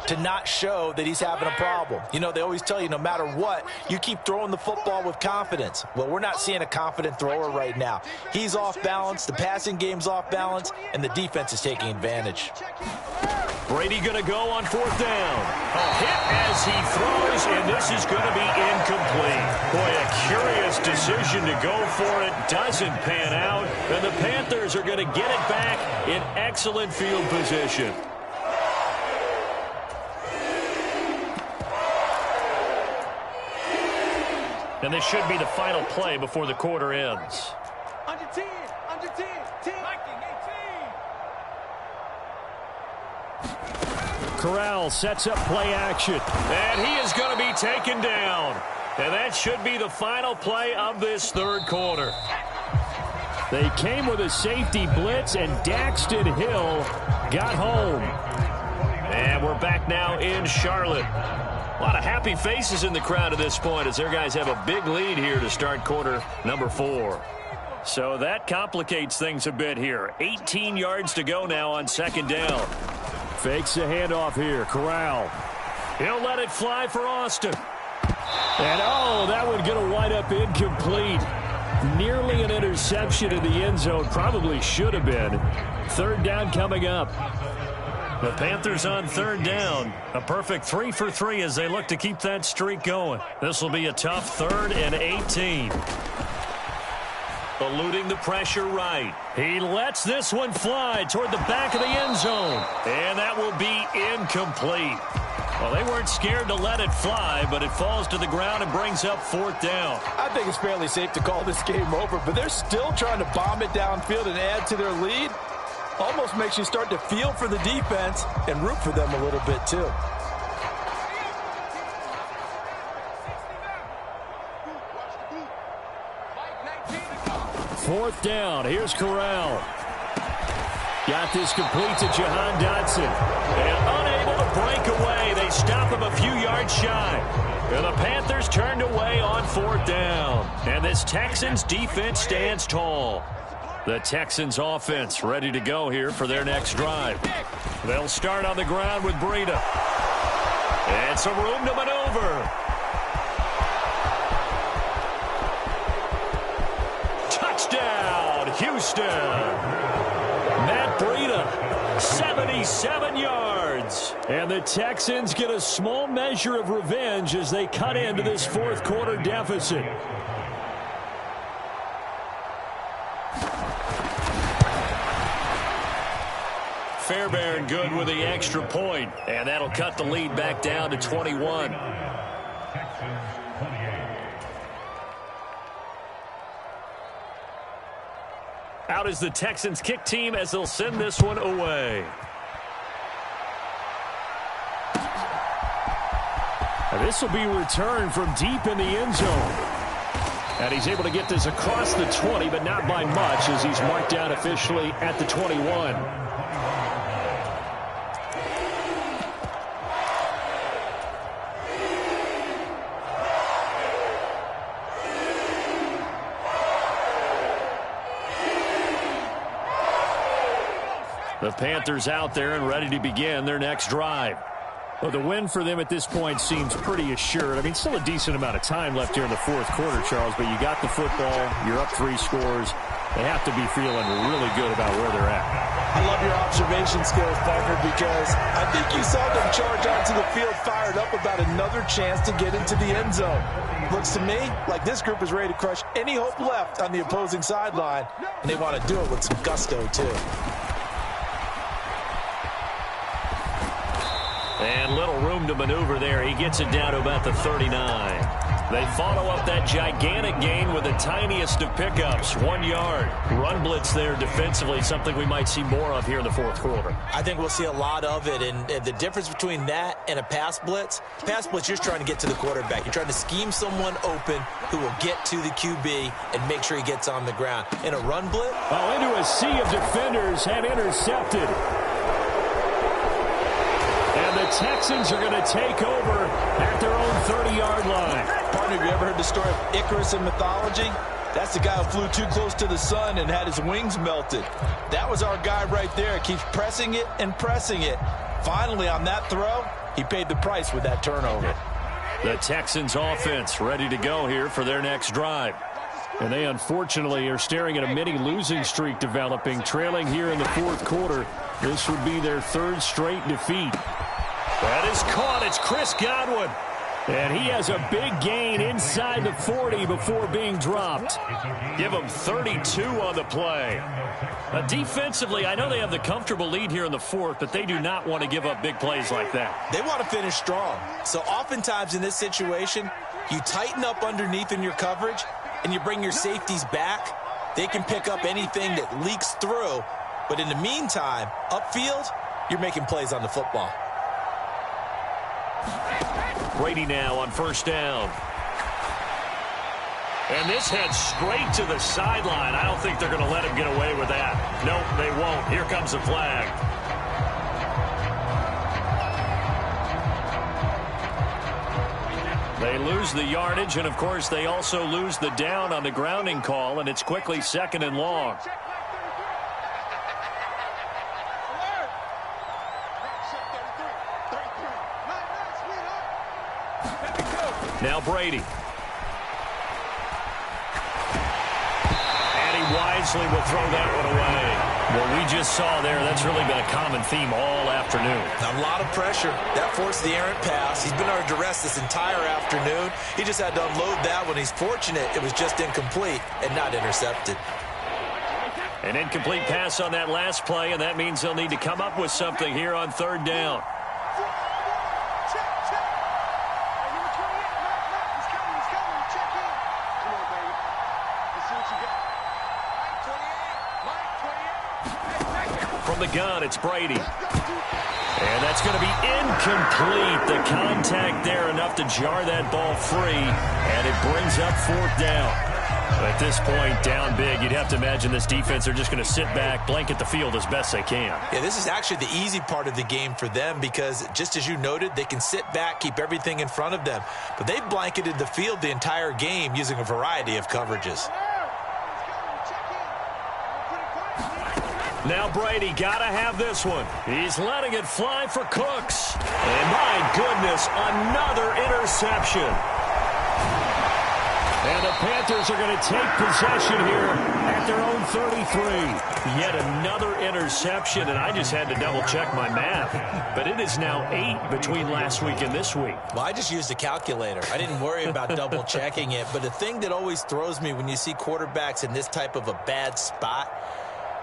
to not show that he's having a problem. You know, they always tell you no matter what, you keep throwing the football with confidence. Well, we're not seeing a confident thrower right now. He's off balance, the passing game's off balance, and the defense is taking advantage. Brady going to go on 4th down. A hit as he throws, and this is going to be incomplete. Boy, a curious decision to go for it. Doesn't pan out, and the Panthers are going to get it back in excellent field position. And this should be the final play before the quarter ends. Under 10, 10. Corral sets up play action. And he is going to be taken down. And that should be the final play of this third quarter. They came with a safety blitz, and Daxton Hill got home. And we're back now in Charlotte. A lot of happy faces in the crowd at this point as their guys have a big lead here to start quarter number 4. So that complicates things a bit here. 18 yards to go now on second down. Fakes the handoff here. Corral. He'll let it fly for Austin. And, oh, that one going to wind up incomplete. Nearly an interception in the end zone. Probably should have been. Third down coming up. The Panthers on third down. A perfect 3 for 3 as they look to keep that streak going. This will be a tough 3rd and 18. Eluding the pressure right. He lets this one fly toward the back of the end zone. And that will be incomplete. Well, they weren't scared to let it fly, but it falls to the ground and brings up 4th down. I think it's fairly safe to call this game over, but they're still trying to bomb it downfield and add to their lead. Almost makes you start to feel for the defense and root for them a little bit, too. Fourth down. Here's Corral. Got this complete to Jahan Dotson. And unable to break away. They stop him a few yards shy. And the Panthers turned away on 4th down. And this Texans defense stands tall. The Texans offense ready to go here for their next drive. They'll start on the ground with Breida. And some room to maneuver. Touchdown, Houston. Matt Breida, 77 yards. And the Texans get a small measure of revenge as they cut into this fourth quarter deficit. Fairbairn good with the extra point, and that'll cut the lead back down to 21. Out is the Texans kick team as they'll send this one away. And this will be returned from deep in the end zone. And he's able to get this across the 20, but not by much as he's marked down officially at the 21. The Panthers out there and ready to begin their next drive. Well, the win for them at this point seems pretty assured. I mean, still a decent amount of time left here in the fourth quarter, Charles, but you got the football, you're up 3 scores. They have to be feeling really good about where they're at. I love your observation skills, partner, because I think you saw them charge onto the field fired up about another chance to get into the end zone. Looks to me like this group is ready to crush any hope left on the opposing sideline, and they want to do it with some gusto, too. And little room to maneuver there. He gets it down to about the 39. They follow up that gigantic gain with the tiniest of pickups, 1 yard. Run blitz there defensively, something we might see more of here in the fourth quarter. I think we'll see a lot of it, and the difference between that and a pass blitz, you're trying to get to the quarterback. You're trying to scheme someone open who will get to the QB and make sure he gets on the ground. In a run blitz, into a sea of defenders and intercepted. And the Texans are going to take over at their own 30-yard line. Partner, have you ever heard the story of Icarus in mythology? That's the guy who flew too close to the sun and had his wings melted. That was our guy right there. Keeps pressing it and pressing it. Finally, on that throw, he paid the price with that turnover. The Texans offense ready to go here for their next drive. And they unfortunately are staring at a mini losing streak developing, trailing here in the fourth quarter. This would be their third straight defeat. That is caught. It's Chris Godwin. And he has a big gain inside the 40 before being dropped. Give him 32 on the play. Defensively, I know they have the comfortable lead here in the fourth, but they do not want to give up big plays like that. they want to finish strong. So oftentimes in this situation, you tighten up underneath in your coverage, and you bring your safeties back. They can pick up anything that leaks through. But in the meantime, upfield, you're making plays on the football. Brady now on first down. And this heads straight to the sideline. I don't think they're going to let him get away with that. Nope, they won't. Here comes the flag. They lose the yardage, and, of course, they also lose the down on the grounding call, and it's quickly second and long. Now Brady. And he wisely will throw that one away. What we just saw there, that's really been a common theme all afternoon. A lot of pressure. That forced the errant pass. He's been under duress this entire afternoon. He just had to unload that one. He's fortunate it was just incomplete and not intercepted. An incomplete pass on that last play, and that means they'll need to come up with something here on third down. From the gun, it's Brady. And that's going to be incomplete. The contact there enough to jar that ball free, and it brings up fourth down. At this point, down big, you'd have to imagine this defense are just going to sit back, blanket the field as best they can. Yeah, this is actually the easy part of the game for them because, just as you noted, they can sit back, keep everything in front of them. But they've blanketed the field the entire game using a variety of coverages. Now Brady got to have this one. He's letting it fly for Cooks. And my goodness, another interception. And the Panthers are going to take possession here at their own 33. Yet another interception, and I just had to double-check my math. But it is now 8 between last week and this week. Well, I just used a calculator. I didn't worry about double-checking it. But the thing that always throws me when you see quarterbacks in this type of a bad spot,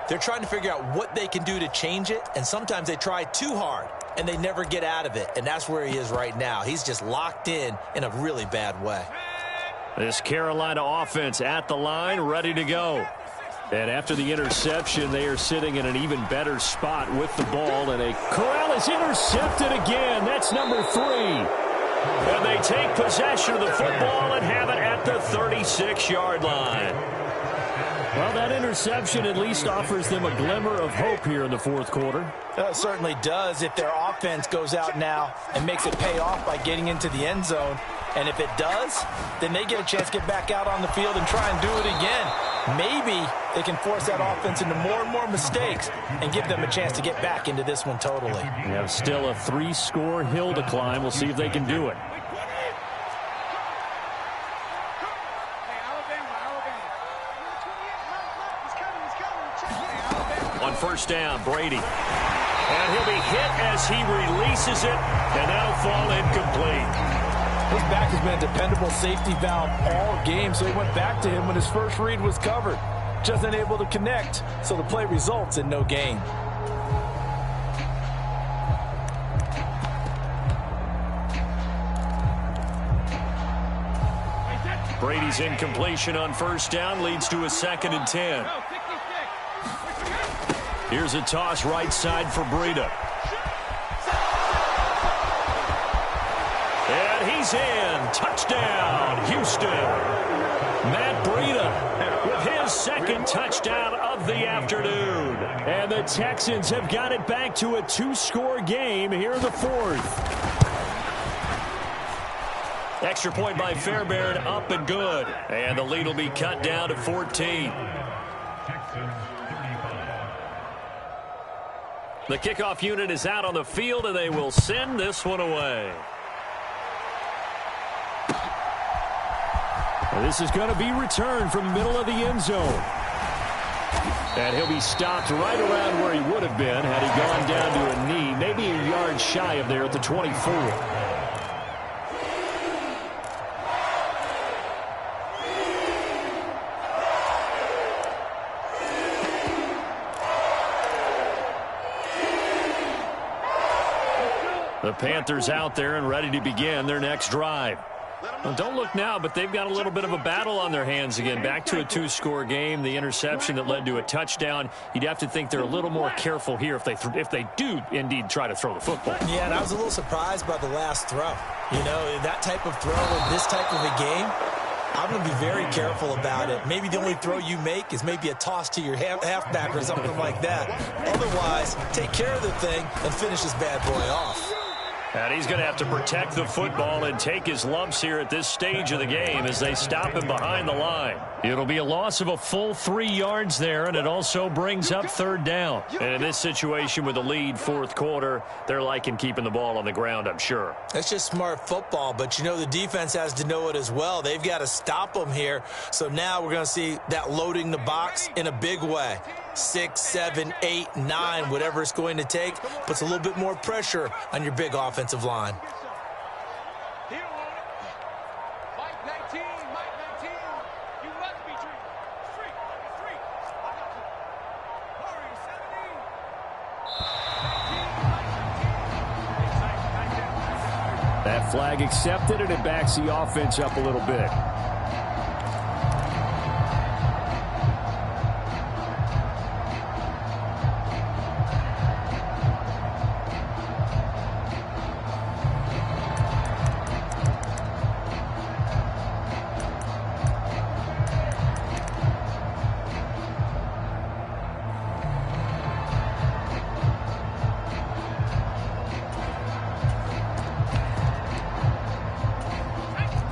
they're trying to figure out what they can do to change it, and sometimes they try too hard, and they never get out of it, and that's where he is right now. He's just locked in a really bad way. This Carolina offense at the line, ready to go. And after the interception, they are sitting in an even better spot with the ball, and Corral is intercepted again. That's number 3. And they take possession of the football and have it at the 36-yard line. Well, that interception at least offers them a glimmer of hope here in the fourth quarter. It certainly does if their offense goes out now and makes it pay off by getting into the end zone. And if it does, then they get a chance to get back out on the field and try and do it again. Maybe they can force that offense into more and more mistakes and give them a chance to get back into this one totally. We have still a 3-score hill to climb. We'll see if they can do it. On first down, Brady. And he'll be hit as he releases it, and that'll fall incomplete. His back has been a dependable safety valve all game, so he went back to him when his first read was covered. Just unable to connect, so the play results in no gain. Brady's incompletion on first down leads to a 2nd and 10. Here's a toss right side for Breida. And he's in. Touchdown, Houston. Matt Breida with his 2nd touchdown of the afternoon. And the Texans have got it back to a 2-score game here in the 4th. Extra point by Fairbairn, up and good. And the lead will be cut down to 14. The kickoff unit is out on the field, and they will send this one away. And this is going to be returned from the middle of the end zone. And he'll be stopped right around where he would have been had he gone down to a knee, maybe a yard shy of there at the 24. The Panthers out there and ready to begin their next drive. Well, don't look now, but they've got a little bit of a battle on their hands again. Back to a 2-score game. The interception that led to a touchdown. You'd have to think they're a little more careful here if they do indeed try to throw the football. Yeah, and I was a little surprised by the last throw. You know, that type of throw in this type of a game, I'm going to be very careful about it. Maybe the only throw you make is maybe a toss to your halfback or something like that. Otherwise, take care of the thing and finish this bad boy off. And he's going to have to protect the football and take his lumps here at this stage of the game as they stop him behind the line. It'll be a loss of a full 3 yards there, and it also brings up 3rd down. And in this situation with the lead 4th quarter, they're liking keeping the ball on the ground, I'm sure. That's just smart football, but you know the defense has to know it as well. They've got to stop them here. So now we're going to see that loading the box in a big way. 6, 7, 8, 9, whatever it's going to take, puts a little bit more pressure on your big offensive line. That flag accepted, and it backs the offense up a little bit.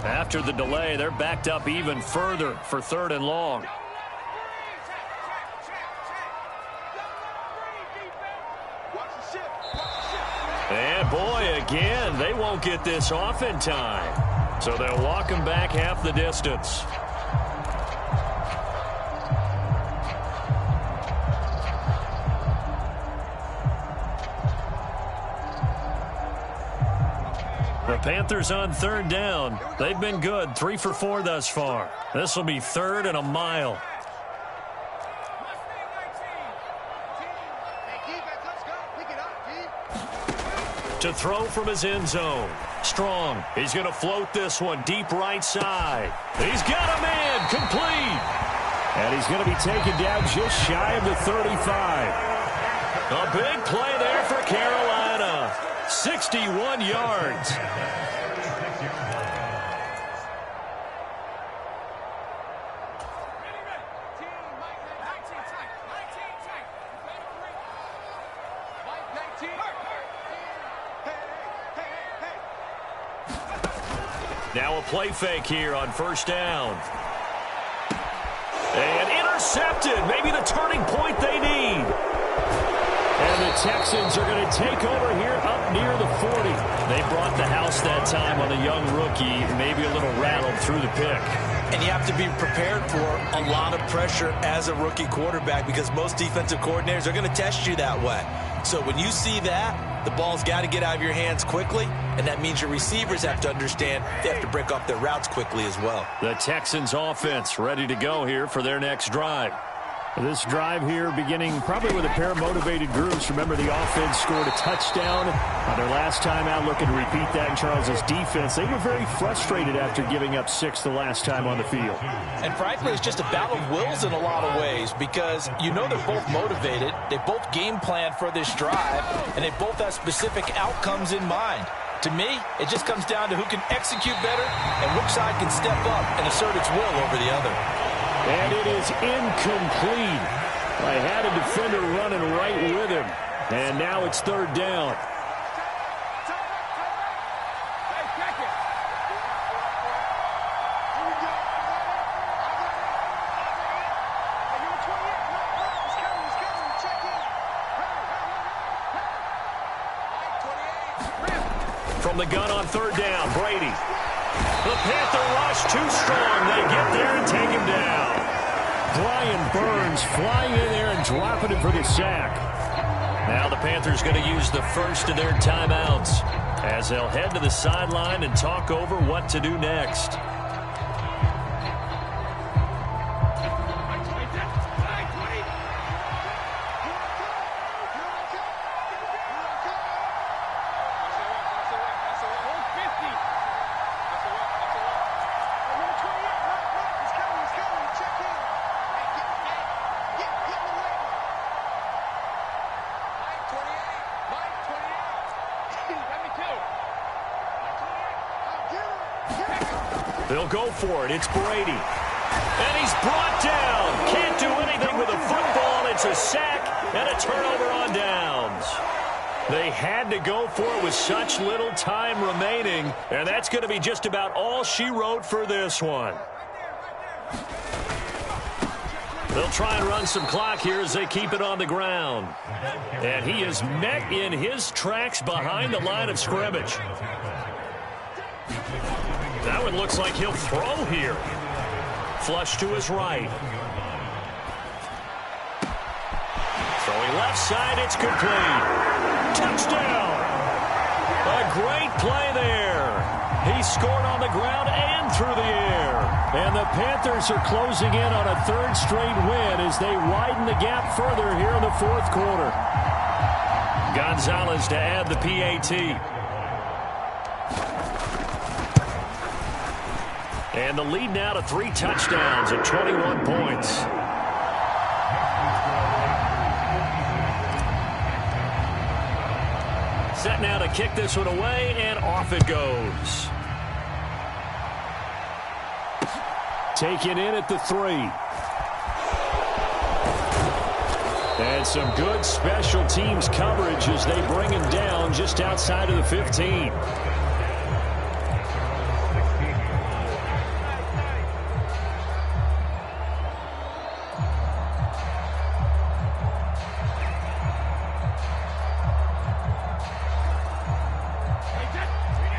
After the delay, they're backed up even further for 3rd and long. And boy, again, they won't get this off in time. So they'll walk him back half the distance. The Panthers on 3rd down. They've been good, 3 for 4 thus far. This will be 3rd and a mile. To throw from his end zone. Strong. He's going to float this one deep right side. He's got a man complete. And he's going to be taken down just shy of the 35. A big play there for Carolina. 61 yards. Now a play fake here on 1st down. And intercepted. Maybe the turning point they need. And the Texans are going to take over here up near the 40. They brought the house that time on the young rookie, maybe a little rattled through the pick. And you have to be prepared for a lot of pressure as a rookie quarterback because most defensive coordinators are going to test you that way. So when you see that, the ball's got to get out of your hands quickly, and that means your receivers have to understand they have to break off their routes quickly as well. The Texans offense ready to go here for their next drive. This drive here beginning probably with a pair of motivated groups. Remember, the offense scored a touchdown on their last time out, looking to repeat that in Charles's defense. They were very frustrated after giving up 6 the last time on the field. And frankly, it's just a battle of wills in a lot of ways because you know they're both motivated. They both game plan for this drive, and they both have specific outcomes in mind. To me, it just comes down to who can execute better and which side can step up and assert its will over the other. And it is incomplete. I had a defender running right with him. And now it's 3rd down. From the gun on 3rd down, Brady. The Panther rush too strong. They get there and take him down. Brian Burns flying in there and dropping him for the sack. Now the Panthers going to use the first of their timeouts as they'll head to the sideline and talk over what to do next. They'll go for it. It's Brady. And he's brought down. Can't do anything with a football. It's a sack and a turnover on downs. They had to go for it with such little time remaining, and that's going to be just about all she wrote for this one. They'll try and run some clock here as they keep it on the ground. And he is met in his tracks behind the line of scrimmage. That one looks like he'll throw here. Flush to his right. Throwing left side, it's complete. Touchdown! A great play there. He scored on the ground and through the air. And the Panthers are closing in on a 3rd straight win as they widen the gap further here in the 4th quarter. Gonzalez to add the PAT. And the lead now to 3 touchdowns at 21 points. Set now to kick this one away, and off it goes. Taken in at the 3. And some good special teams coverage as they bring him down just outside of the 15.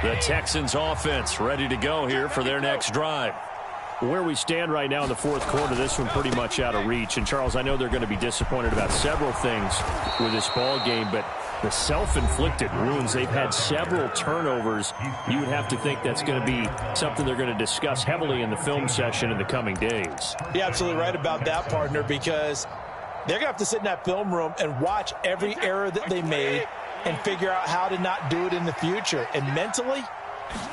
The Texans offense ready to go here for their next drive. Where we stand right now in the 4th quarter, this one pretty much out of reach. And, Charles, I know they're going to be disappointed about several things with this ball game, but the self-inflicted wounds, they've had several turnovers. You would have to think that's going to be something they're going to discuss heavily in the film session in the coming days. You're absolutely right about that, partner, because they're going to have to sit in that film room and watch every error that they made and figure out how to not do it in the future. And mentally,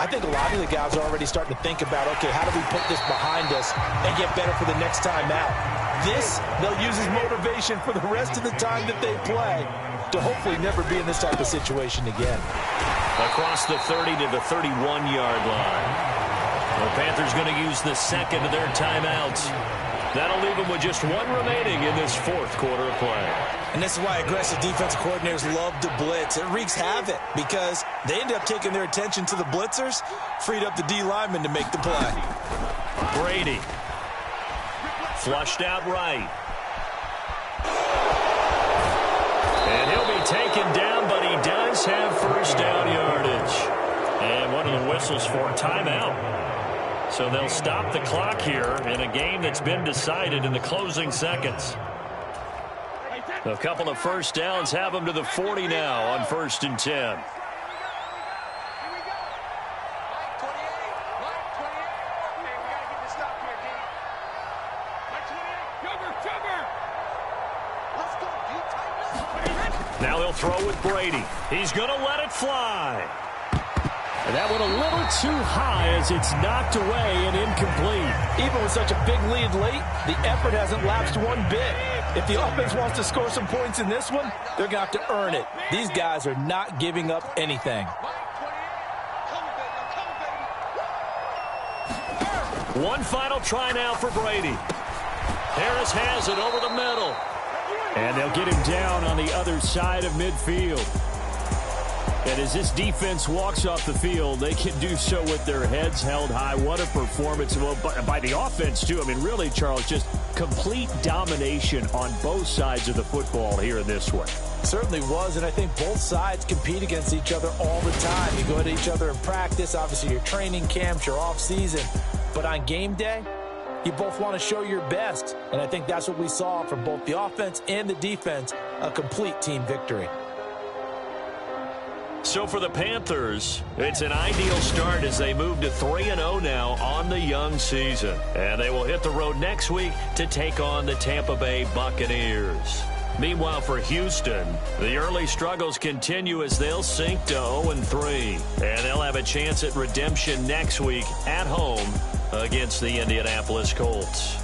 I think a lot of the guys are already starting to think about, okay, how do we put this behind us and get better for the next time out? This, they'll use as motivation for the rest of the time that they play to hopefully never be in this type of situation again. Across the 30 to the 31-yard line. The Panthers going to use the second of their timeouts. That'll leave them with just 1 remaining in this 4th quarter of play. And this is why aggressive defensive coordinators love to blitz. It wreaks havoc because they end up taking their attention to the blitzers, freed up the D lineman to make the play. Brady. Flushed out right. And he'll be taken down, but he does have first down yardage. And one of the whistles for timeout. So they'll stop the clock here in a game that's been decided in the closing seconds. A couple of first downs have them to the 40 now on 1st and 10. throw with Brady. He's going to let it fly. And that one a little too high as it's knocked away and incomplete. Even with such a big lead late, the effort hasn't lapsed one bit. If the offense wants to score some points in this one, they're going to have to earn it. These guys are not giving up anything. One final try now for Brady. Harris has it over the middle. And they'll get him down on the other side of midfield. And as this defense walks off the field, they can do so with their heads held high. What a performance by the offense, too. I mean, really, Charles, just complete domination on both sides of the football here in this one. Certainly was, and I think both sides compete against each other all the time. You go at each other in practice, obviously your training camps, your off-season. But on game day, you both want to show your best. And I think that's what we saw from both the offense and the defense, a complete team victory. So for the Panthers, it's an ideal start as they move to 3-0 now on the young season. And they will hit the road next week to take on the Tampa Bay Buccaneers. Meanwhile, for Houston, the early struggles continue as they'll sink to 0-3. And they'll have a chance at redemption next week at home against the Indianapolis Colts.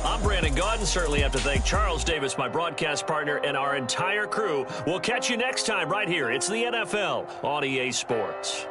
I'm Brandon Gaudin. Certainly have to thank Charles Davis, my broadcast partner, and our entire crew. We'll catch you next time right here. It's the NFL on EA Sports.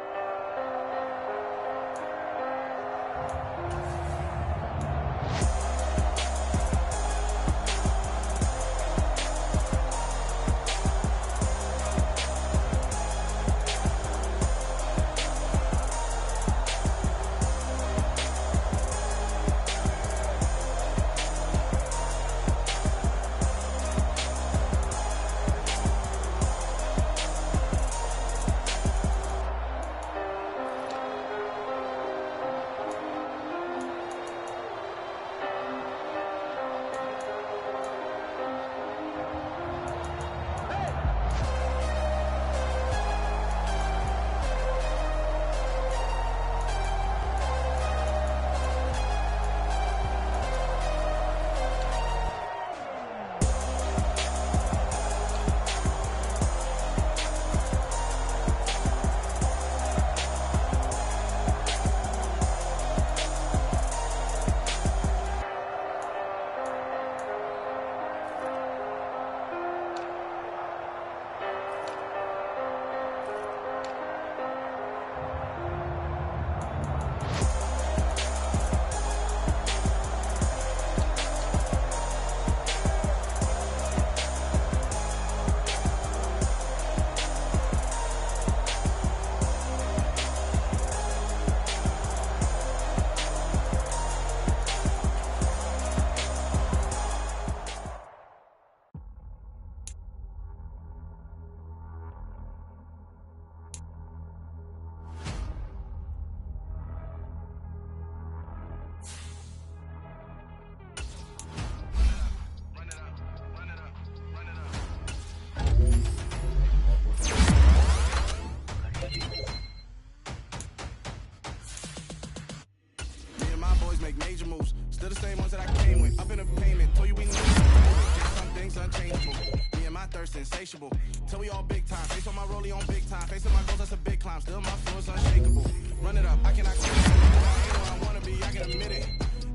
Major moves, still the same ones that I came with. Up in a payment, told you we need some things unchangeable. Me and my thirst insatiable. Till we all big time. Face on my rollie on big time. Facing my goals, that's a big climb. Still my flow is unshakable. Run it up, I cannot quit. I ain't where I wanna be, I can admit it.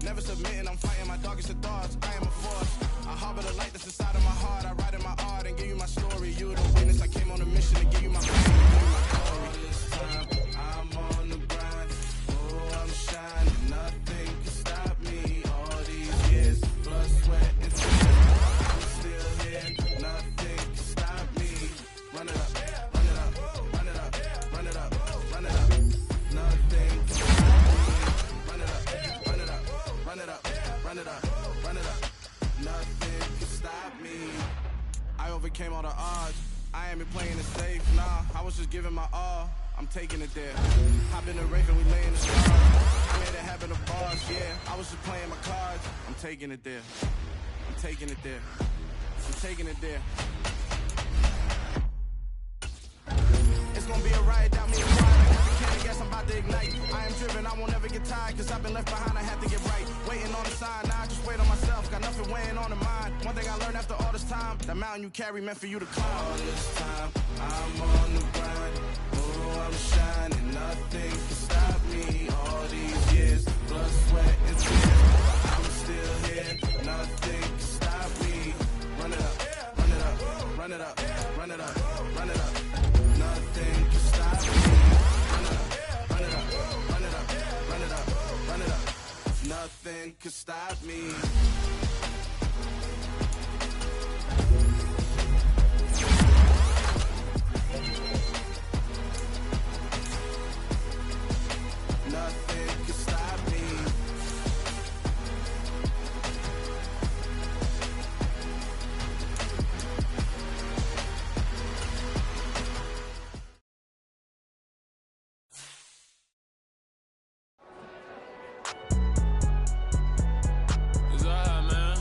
Never submitting, I'm fighting my darkest of thoughts. I am a force. I harbor the light that's inside of my heart. I write in my art and give you my story. You the witness, I came on a mission to give you my pain. All this time, I'm on the grind. Oh, I'm shining, nothing can stop me. All these years, blood, sweat, and tears. I'm still here, nothing can stop me. Run it up, run it up, run it up, run it up, run it up. Nothing can stop me. Run it up, run it up, run it up, run it up, run it up. Nothing can stop me. I overcame all the odds. I ain't been playing it safe, nah. I was just giving my all. I'm taking it there. Hop in the rave and we lay in the stars. I made it happen to bars, yeah. I was just playing my cards. I'm taking it there. I'm taking it there. I'm taking it there. It's gonna be a riot, doubt me, quiet. I got the can of gas, I'm about to ignite. I am driven, I won't ever get get tired, cause I've been left behind, I had to get right. Waiting on the sign, now I just wait on myself. Got nothing weighing on the mind. One thing I learned after all this time, the mountain you carry meant for you to climb. All this time, I'm on the grind. Oh, I'm shining, nothing can stop me. All these years, blood, sweat, and tears, I'm still here, nothing can stop me. Run it up, run it up, run it up, run it up, run it up. Nothing can stop me. Run it up, run it up, run it up, run it up, run it up. Nothing can stop me. Nothing can stop me. It's alright, man.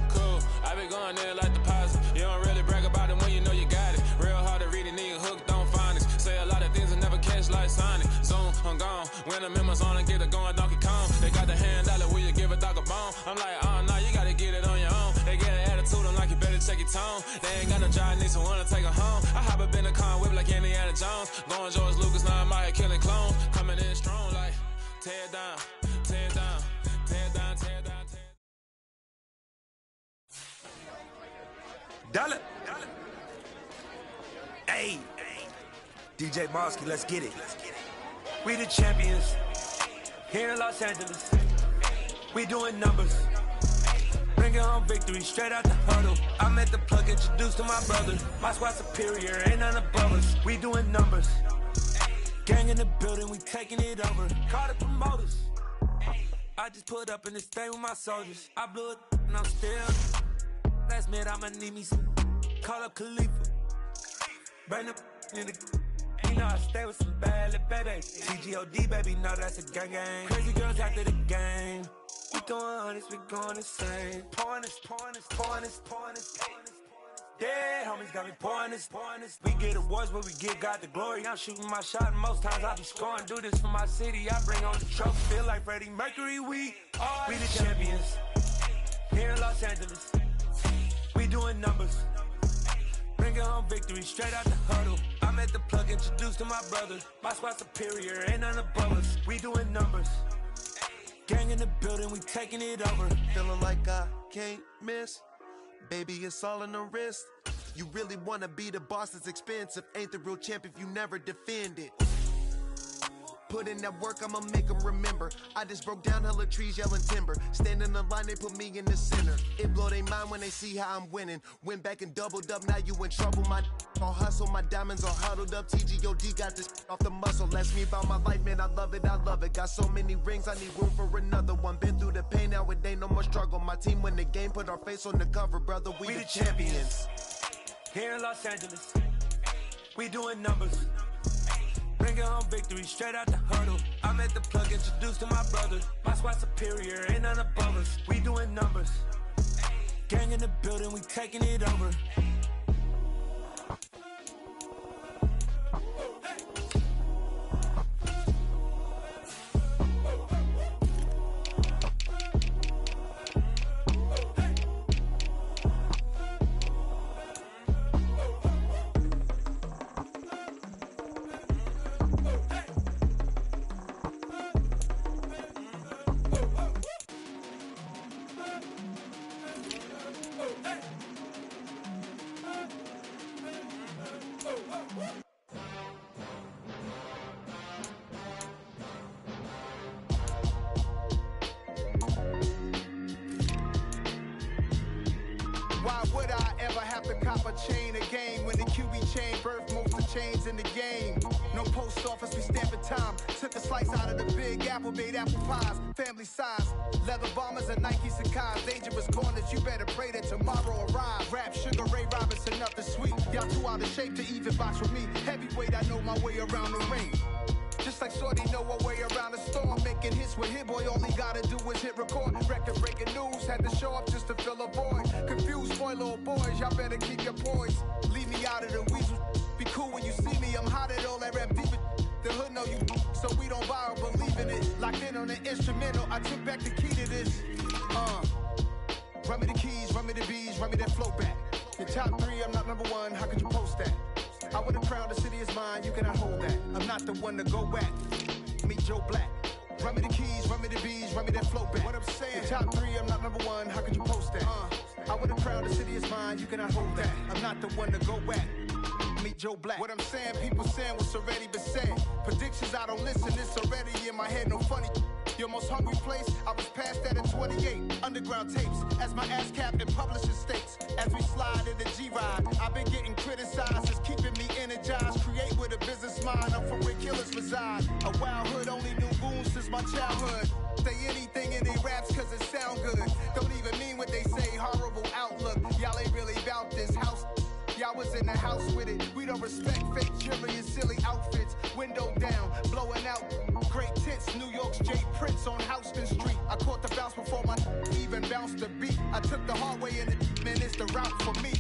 Cool. I been going there like the positive. You don't really brag about it when you know you got it. Real hard to read a nigga hook, don't find it. Say a lot of things and never catch like Sonic. Zone, I'm gone. When I'm in my zone, I get it going Donkey Kong. They got the hand dollar, will you give a dog a bone? I'm like, oh, no, you gotta get it on your own. They get an attitude, I'm like, you better check your tone. They ain't got no job, need someone to take her home. I hop up in the car, whip like Indiana Jones. Going George Lucas, now I'm out here killing clones. Coming in strong like, tear down, tear down, tear down, tear down, tear down. Dollar. Hey, DJ Mosky, let's get it. We the champions here in Los Angeles. We doing numbers, bringing home victory straight out the huddle. I'm at the plug, introduced to my brother. My squad superior, ain't none above us. We doing numbers, gang in the building, we taking it over. Call the promoters. I just put up in this thing with my soldiers. I blew it and I'm still. Last minute I'ma need me some. Call up Khalifa. Burn the in the. You know I stay with some bad little baby. TGOD baby, know that's a gang gang. Crazy girls after the game. We going honest, we going insane. Pouring this, pouring this, pouring this, pouring this. Yeah, homies got me pouring this, pouring this. We get awards, but we give God the glory. I'm shooting my shot, and most times I be scoring. Do this for my city, I bring on the trophy. Feel like Freddie Mercury, we the champions here in Los Angeles. We doing numbers, bringing home victory straight out the huddle. I'm at the plug, introduced to my brother. My squad superior, ain't none above us. We doing numbers, gang in the building, we taking it over. Feeling like I can't miss. Baby, it's all in the wrist. You really wanna be the boss, it's expensive. Ain't the real champ if you never defend it. Put in that work, I'ma make them remember. I just broke down hella trees, yelling timber. Stand in the line, they put me in the center. It blow they mind when they see how I'm winning. Went back and doubled up, now you in trouble. My all hustle, my diamonds all huddled up. TGOD got this off the muscle. Ask me about my life, man, I love it, I love it. Got so many rings, I need room for another one. Been through the pain, now it ain't no more struggle. My team win the game, put our face on the cover, brother. We the champions here in Los Angeles. We doing numbers, bringing home victory straight out the huddle. I'm at the plug, introduced to my brother. My squad superior, ain't none above us. We doing numbers, gang in the building, we taking it over. Why would I ever have to cop a chain again when the QB chain birthed most of the chains in the game? No post office, we stamping time. Took a slice out of the big apple, made apple pies, family size. Leather bombers and Nikes and Kais. Dangerous corners, you better pray that tomorrow arrive. Rap, Sugar Ray Robinson, nothing sweet. Y'all too out of shape to even box with me. Heavyweight, I know my way around the ring. Just like Shorty know a way around the storm. Making hits with Hit Boy, all he gotta do is hit record. Record breaking news, had to show up just to fill a void. Confused, spoil little boys, y'all better keep your poise. Leave me out of the weasel. Be cool when you see me, I'm hot at all that rap deep. The Locked in on the instrumental, I took back the key to this. Run me the keys, run me the bees, run me that flow back. Your top 3, I'm not number 1, how could you post that? I would've crowned the city is mine, you cannot hold that. I'm not the one to go back. Meet Joe Black. Run me the keys, run me the bees, run me that flow back. What I'm saying, your top 3, I'm not number 1, how could you post that? I would've crowned the city is mine, you cannot hold that. I'm not the one to go back. Meet Joe Black. What I'm saying, people saying what's already been said. Predictions, I don't listen, it's already in my head, no funny. Your most hungry place, I was past that at 28. Underground tapes, as my ass cap in publishing states. As we slide in the G-Ride, I've been getting criticized, it's keeping me energized. Create with a business mind, I'm from where killers reside. A wild hood, only knew goons since my childhood. Say anything in their raps cause it sound good. Don't even mean what they say, horrible outlook. Y'all ain't really about this house. Y'all was in the house with it. We don't respect fake jewelry and silly outfits. Window down, blowing out. Great tents, New York's J. Prince on Houston Street. I caught the bounce before my even bounced the beat. I took the hard way in it, man, it's the route for me.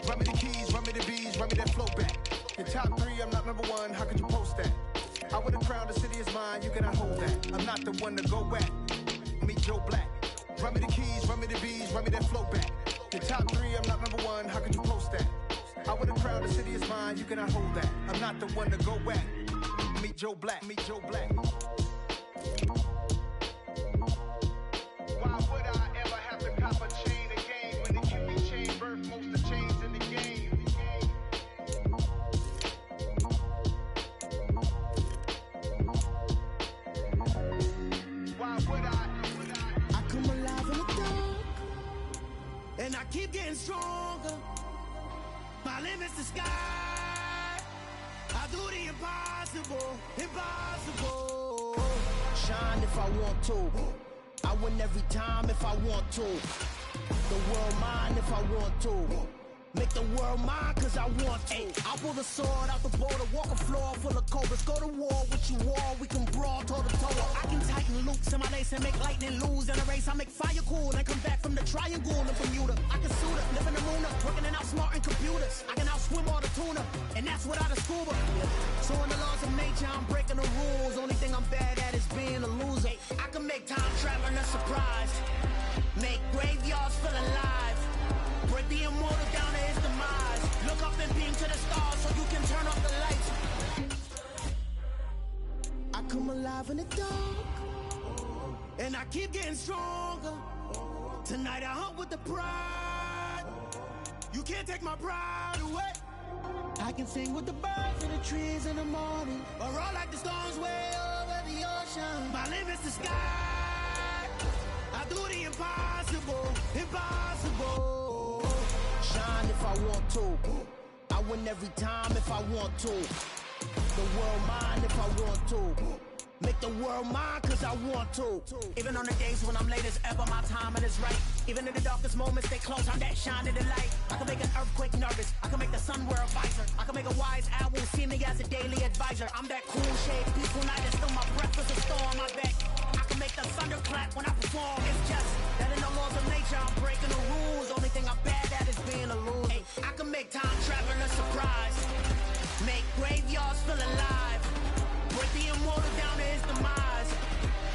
Run me the keys, run me the bees, run me that flow back. Your top 3, I'm not number 1, how could you post that? I would've crowned the city is mine, you cannot hold that. I'm not the one to go back. Meet Joe Black. Run me the keys, run me the bees, run me that flow back. Your top 3, I'm not number 1, how could you post that? I would've crowned the city is mine, you cannot hold that. I'm not the one to go back. Meet Joe Black, meet Joe Black. Why would I ever have to cop a chain again when the QB chain birthed most of the chains in the game? Why would I come alive in the dark, and I keep getting stronger. My limit's the sky. I do the impossible, impossible. Shine if I want to. I win every time if I want to. The world mine if I want to. Make the world mine cause I want to. Ay, I'll pull the sword out the border, walk a floor full of cobras. Go to war with you all, we can brawl toe to toe. I can tighten loops in my lace and make lightning lose in a race. I make fire cool and come back from the triangle in Bermuda. I can suit up, live in the moon up, working and outsmarting computers. I can outswim all the tuna, and that's without a scuba. So in the laws of nature, I'm breaking the rules. Only thing I'm bad at is being a loser. Ay, I can make time traveling a surprise. Make graveyards feel alive. Break the immortal down to his demise. Look up and beam to the stars so you can turn off the lights. I come alive in the dark, and I keep getting stronger. Tonight I hunt with the pride. You can't take my pride away. I can sing with the birds and the trees in the morning, or roll like the storms way over the ocean. My limit's the sky. I do the impossible, impossible. Shine if I want to. I win every time if I want to. The world mine if I want to. Make the world mine cause I want to. Even on the days when I'm late as ever, my timing is right. Even in the darkest moments, stay close, I'm that shine in the light. I can make an earthquake nervous, I can make the sun wear a visor. I can make a wise owl see me as a daily advisor. I'm that cool shade, peaceful night, and still my breath is a storm, I bet. I can make the thunder clap when I perform. It's just that in the laws of nature, I'm breaking the rules. Only thing I'm bad at is being a loser. Hey, I can make time traveling a surprise. Make graveyards feel alive. Break the immortal down to his demise.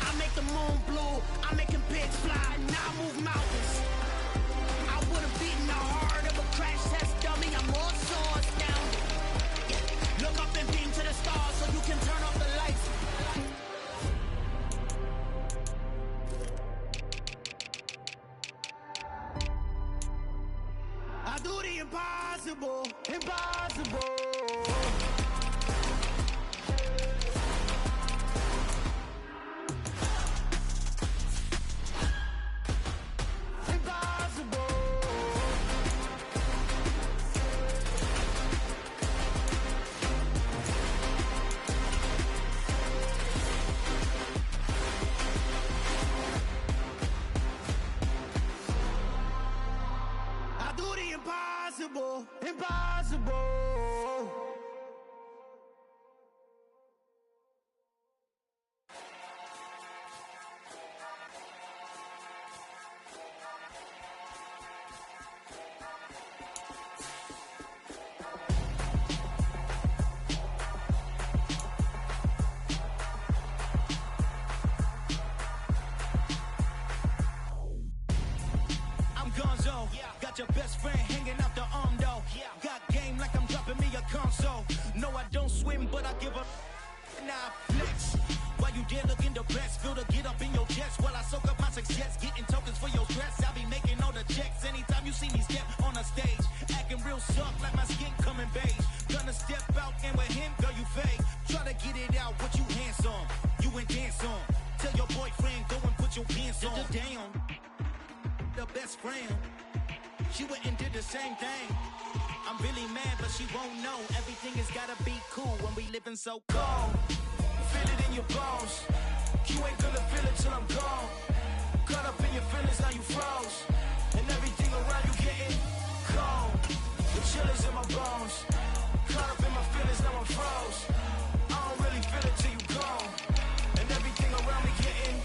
I make the moon blue, I'm making pigs fly, now I move mountains. I would've beaten the heart of a crash test dummy, I'm more so astounded. Yeah. Look up and beam to the stars so you can turn off the lights. I do the impossible, impossible. Impossible, impossible. friend. She went and did the same thing. I'm really mad, but she won't know. Everything has gotta be cool when we living so cold. Feel it in your bones. You ain't gonna feel it till I'm gone. Caught up in your feelings, now you froze. And everything around you getting cold. The chill is in my bones. Caught up in my feelings, now I'm froze. I don't really feel it till you gone. And everything around me getting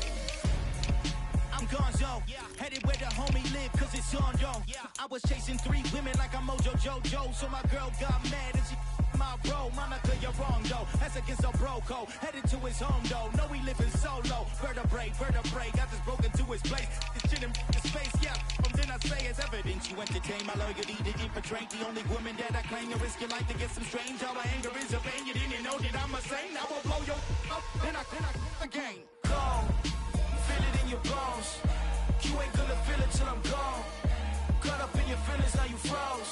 I'm gonzo, headed where the homie live, cause it's on, yo. I was chasing 3 women like I'm Mojo Jojo, so my girl got mad and she my bro. Monica, you're wrong, though. That's against a bro code. Headed to his home, though. No, we living solo. Vertebrae. Got just broken to his place. This shit in his face, yeah. From then I say it's evidence. You entertain my loyalty to infiltrate. The only woman that I claim to risk your life to get some strange. All my anger is a pain. You didn't know that I'm a saint. I will blow your up. Then I again. Gone. Feel it in your bones. You ain't gonna feel it till I'm gone. Caught up in your feelings, now you froze.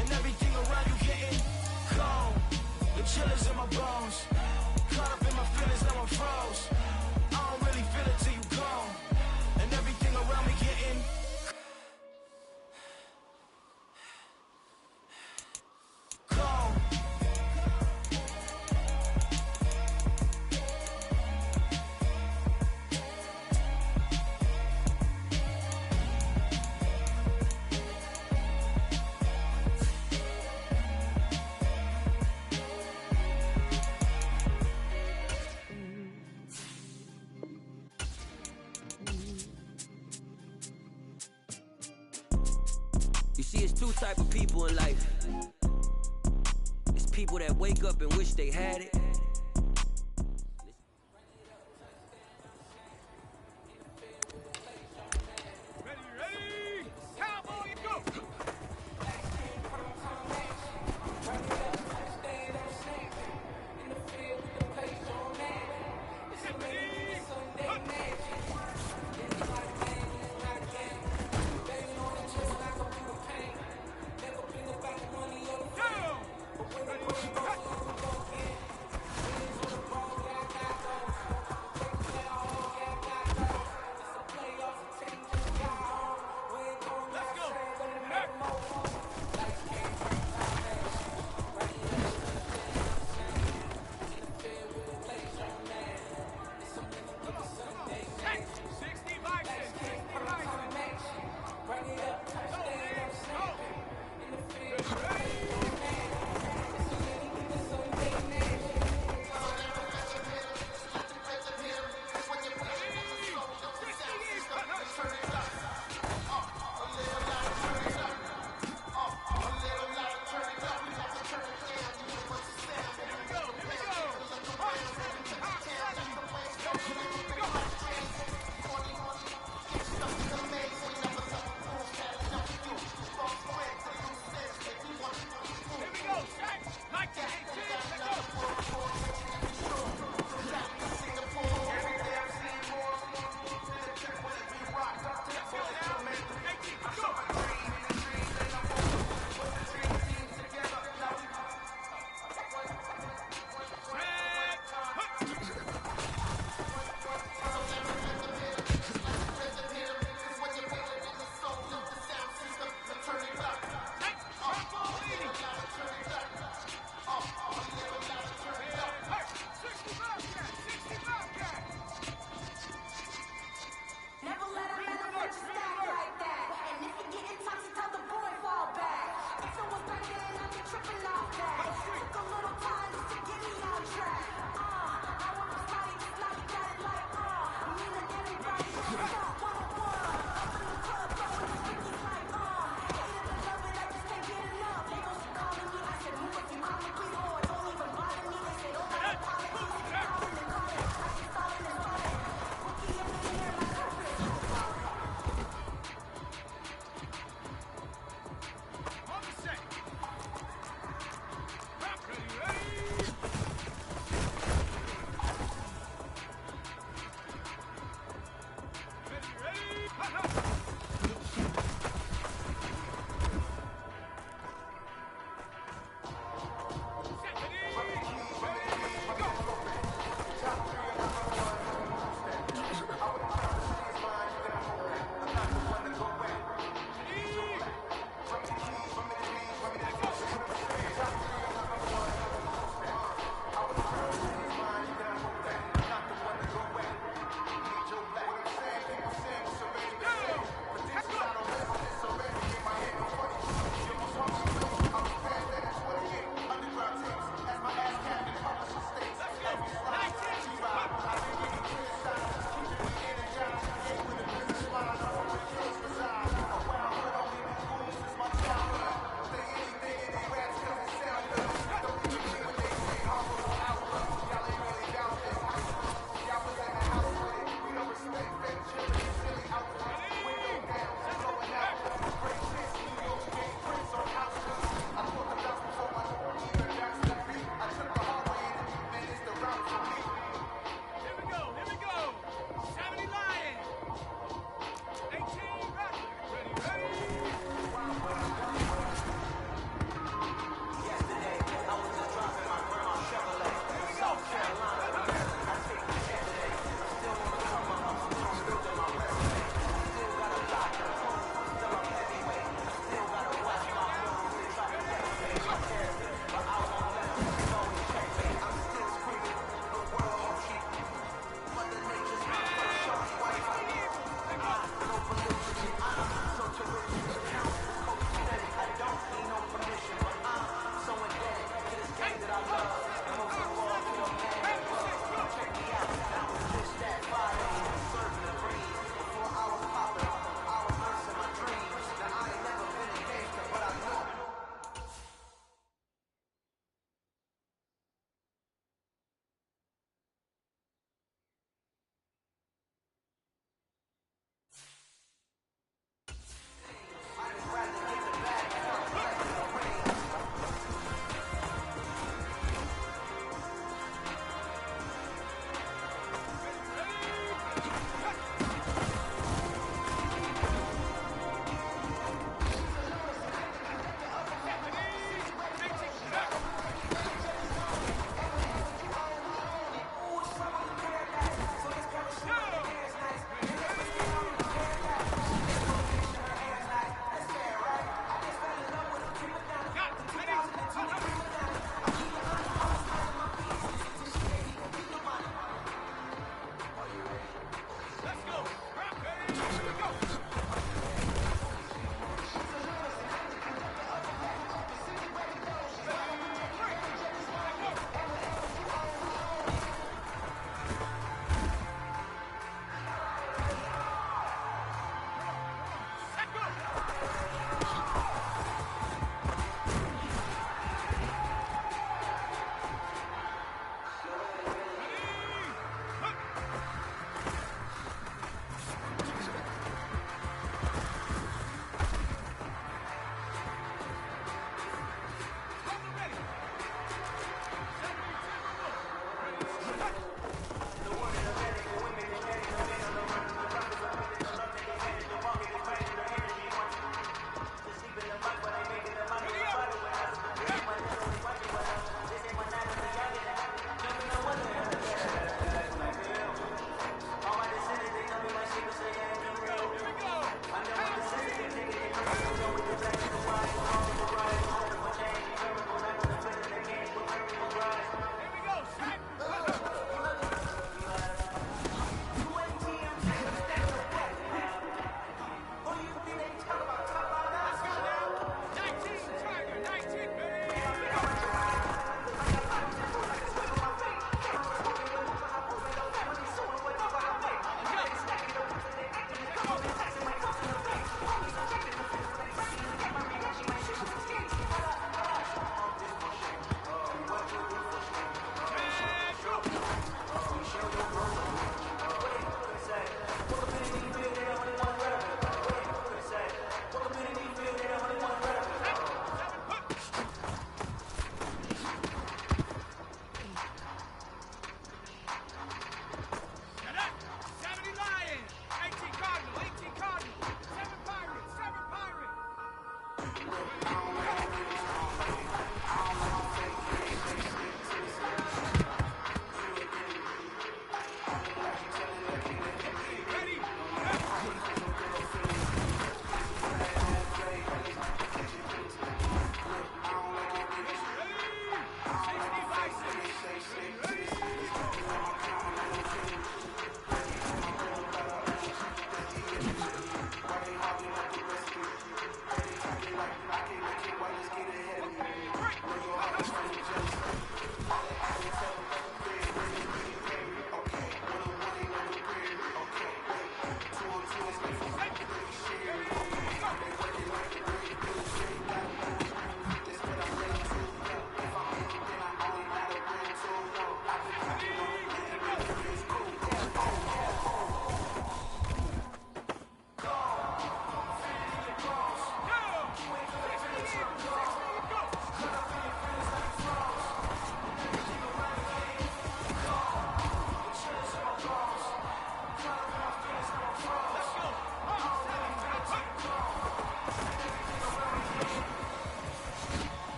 And everything around you getting cold. The chill is in my bones. Caught up in my feelings, now I'm froze. I don't really feel it till you gone. And everything around me getting cold. You see, it's 2 type of people in life. It's people that wake up and wish they had it. Ready, cowboy, go!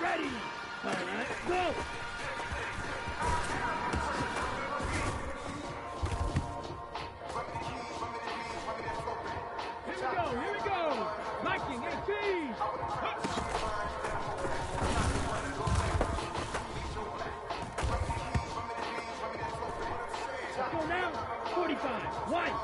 ready. All right, go. Here we go. Viking and cheese. Let's go now. 45. White.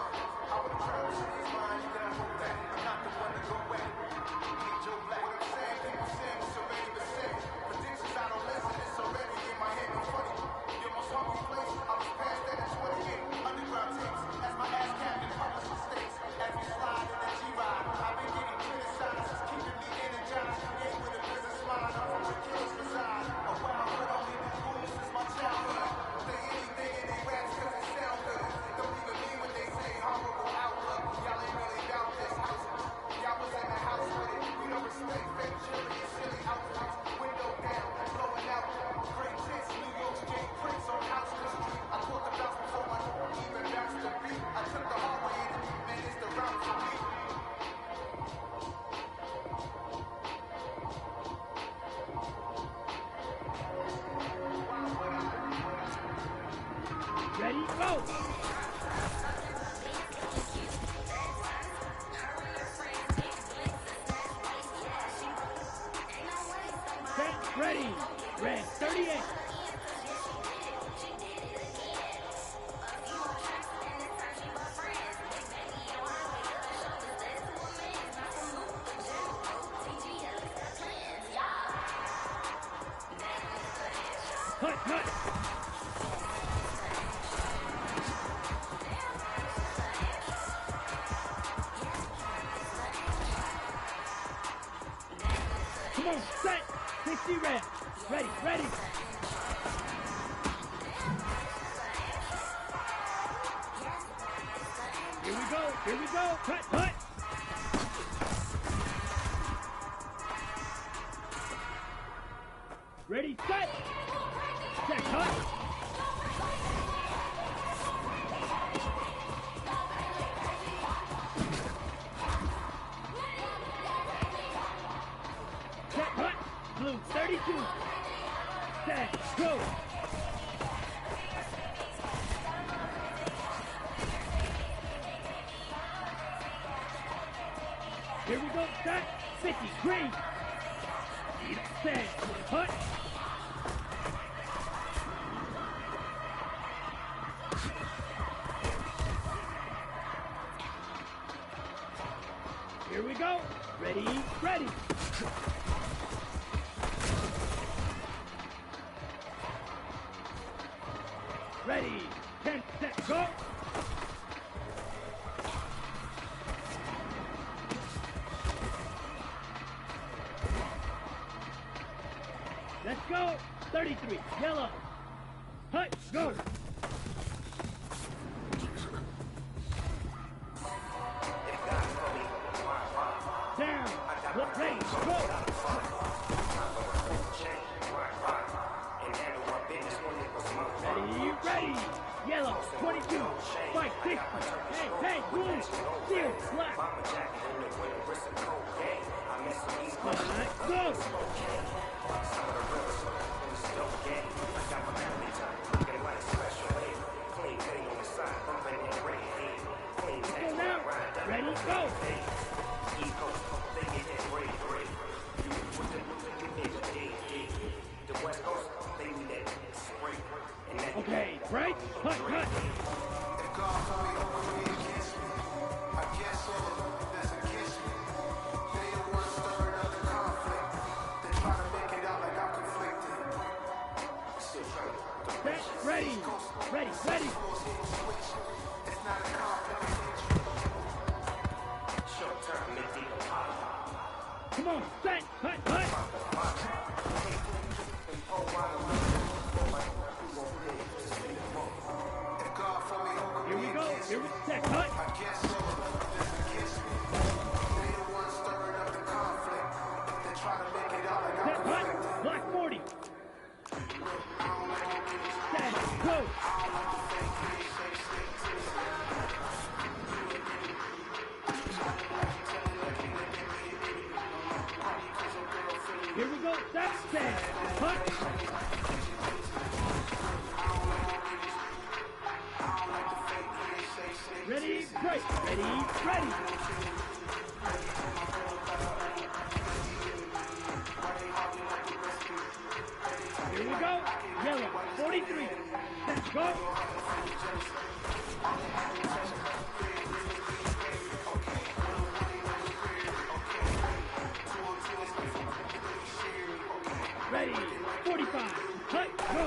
Ready, go! Set, ready, red, 38. Hut, hut. Come on, set, 60 red. Ready, ready. Here we go, cut, cut. Ready, set. Set, cut. Set, cut. Blue, 32. Set, go. Here we go, set, 50, green. Set, cut. Here we go, ready, ready. Ready, 10, set, go. Let's go, 33, yellow. Hut, go. Down, look, ready, go. Ready, ready. Yellow, 22, fight, 60. Hey, hey, blue, steel, black. Alright, go. Go now. Ready, go. Okay, right, cut, cut. Set, ready, ready, ready. Come on, set, cut, cut. Here we go, here we set, cut. Set, cut, black 40. Set, go. That's set. Hut. Ready, break. Ready, ready. Here we go. Yellow, 43. Let's go. Ready, 45. Hut, go.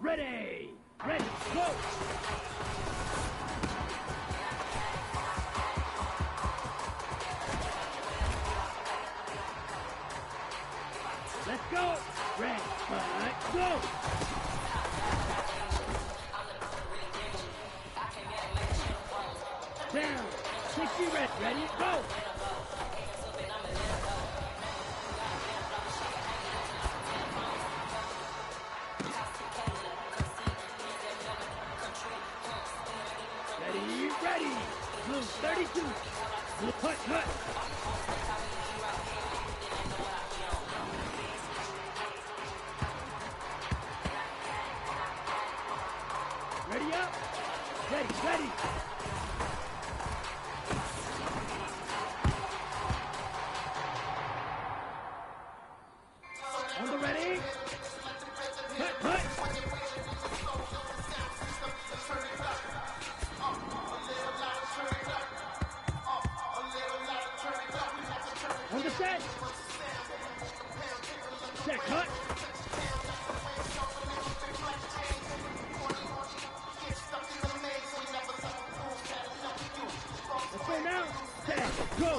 Ready, ready, go. Let's go. Red, hut, go. Down. 60 red. Ready? Go. Ready? Ready. Blue 32. Blue hut, hut. Ready up. Ready, ready. On the ready. Hut, hut. On the set. Set, hut. Let's go now. Set, go.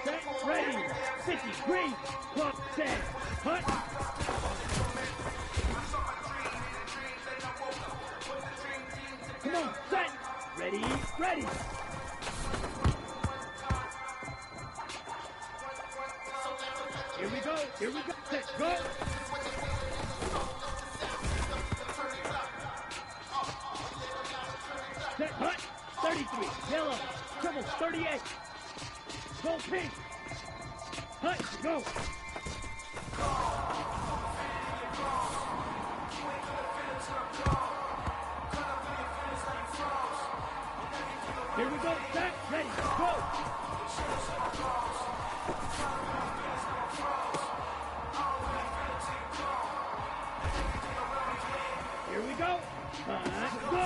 Set, ready. 50, green. Clock, set, hut. Come on, set. Ready, ready. Here we go, here we go. Set, go. Set, hut. 33, yellow. Triple, 38. Go pink. Hut, go. Here we go, set, ready, go. Here we go, go.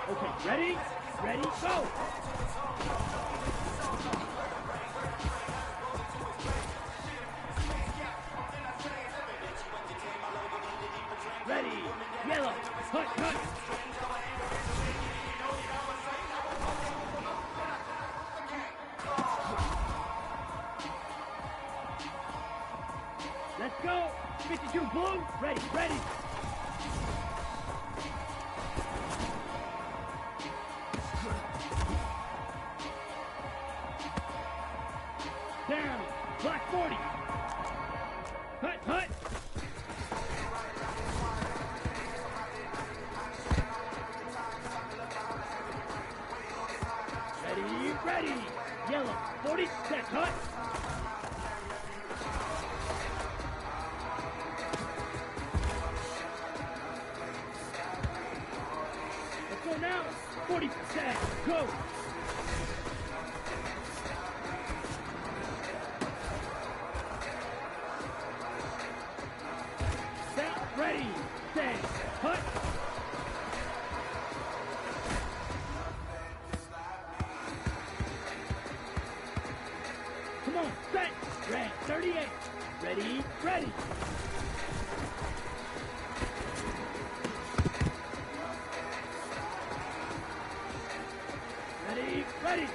Okay, ready, ready, go. Ready, yellow, hut, hut. Let's go. 52 blue, ready, ready. Down, black 40. Hut, hut. Ready, ready. Yellow, 40, set, hut. Let's go now. 40, set, go. Set, ready, set, hut. Come on, set, red, 38. Ready, ready. Ready, ready.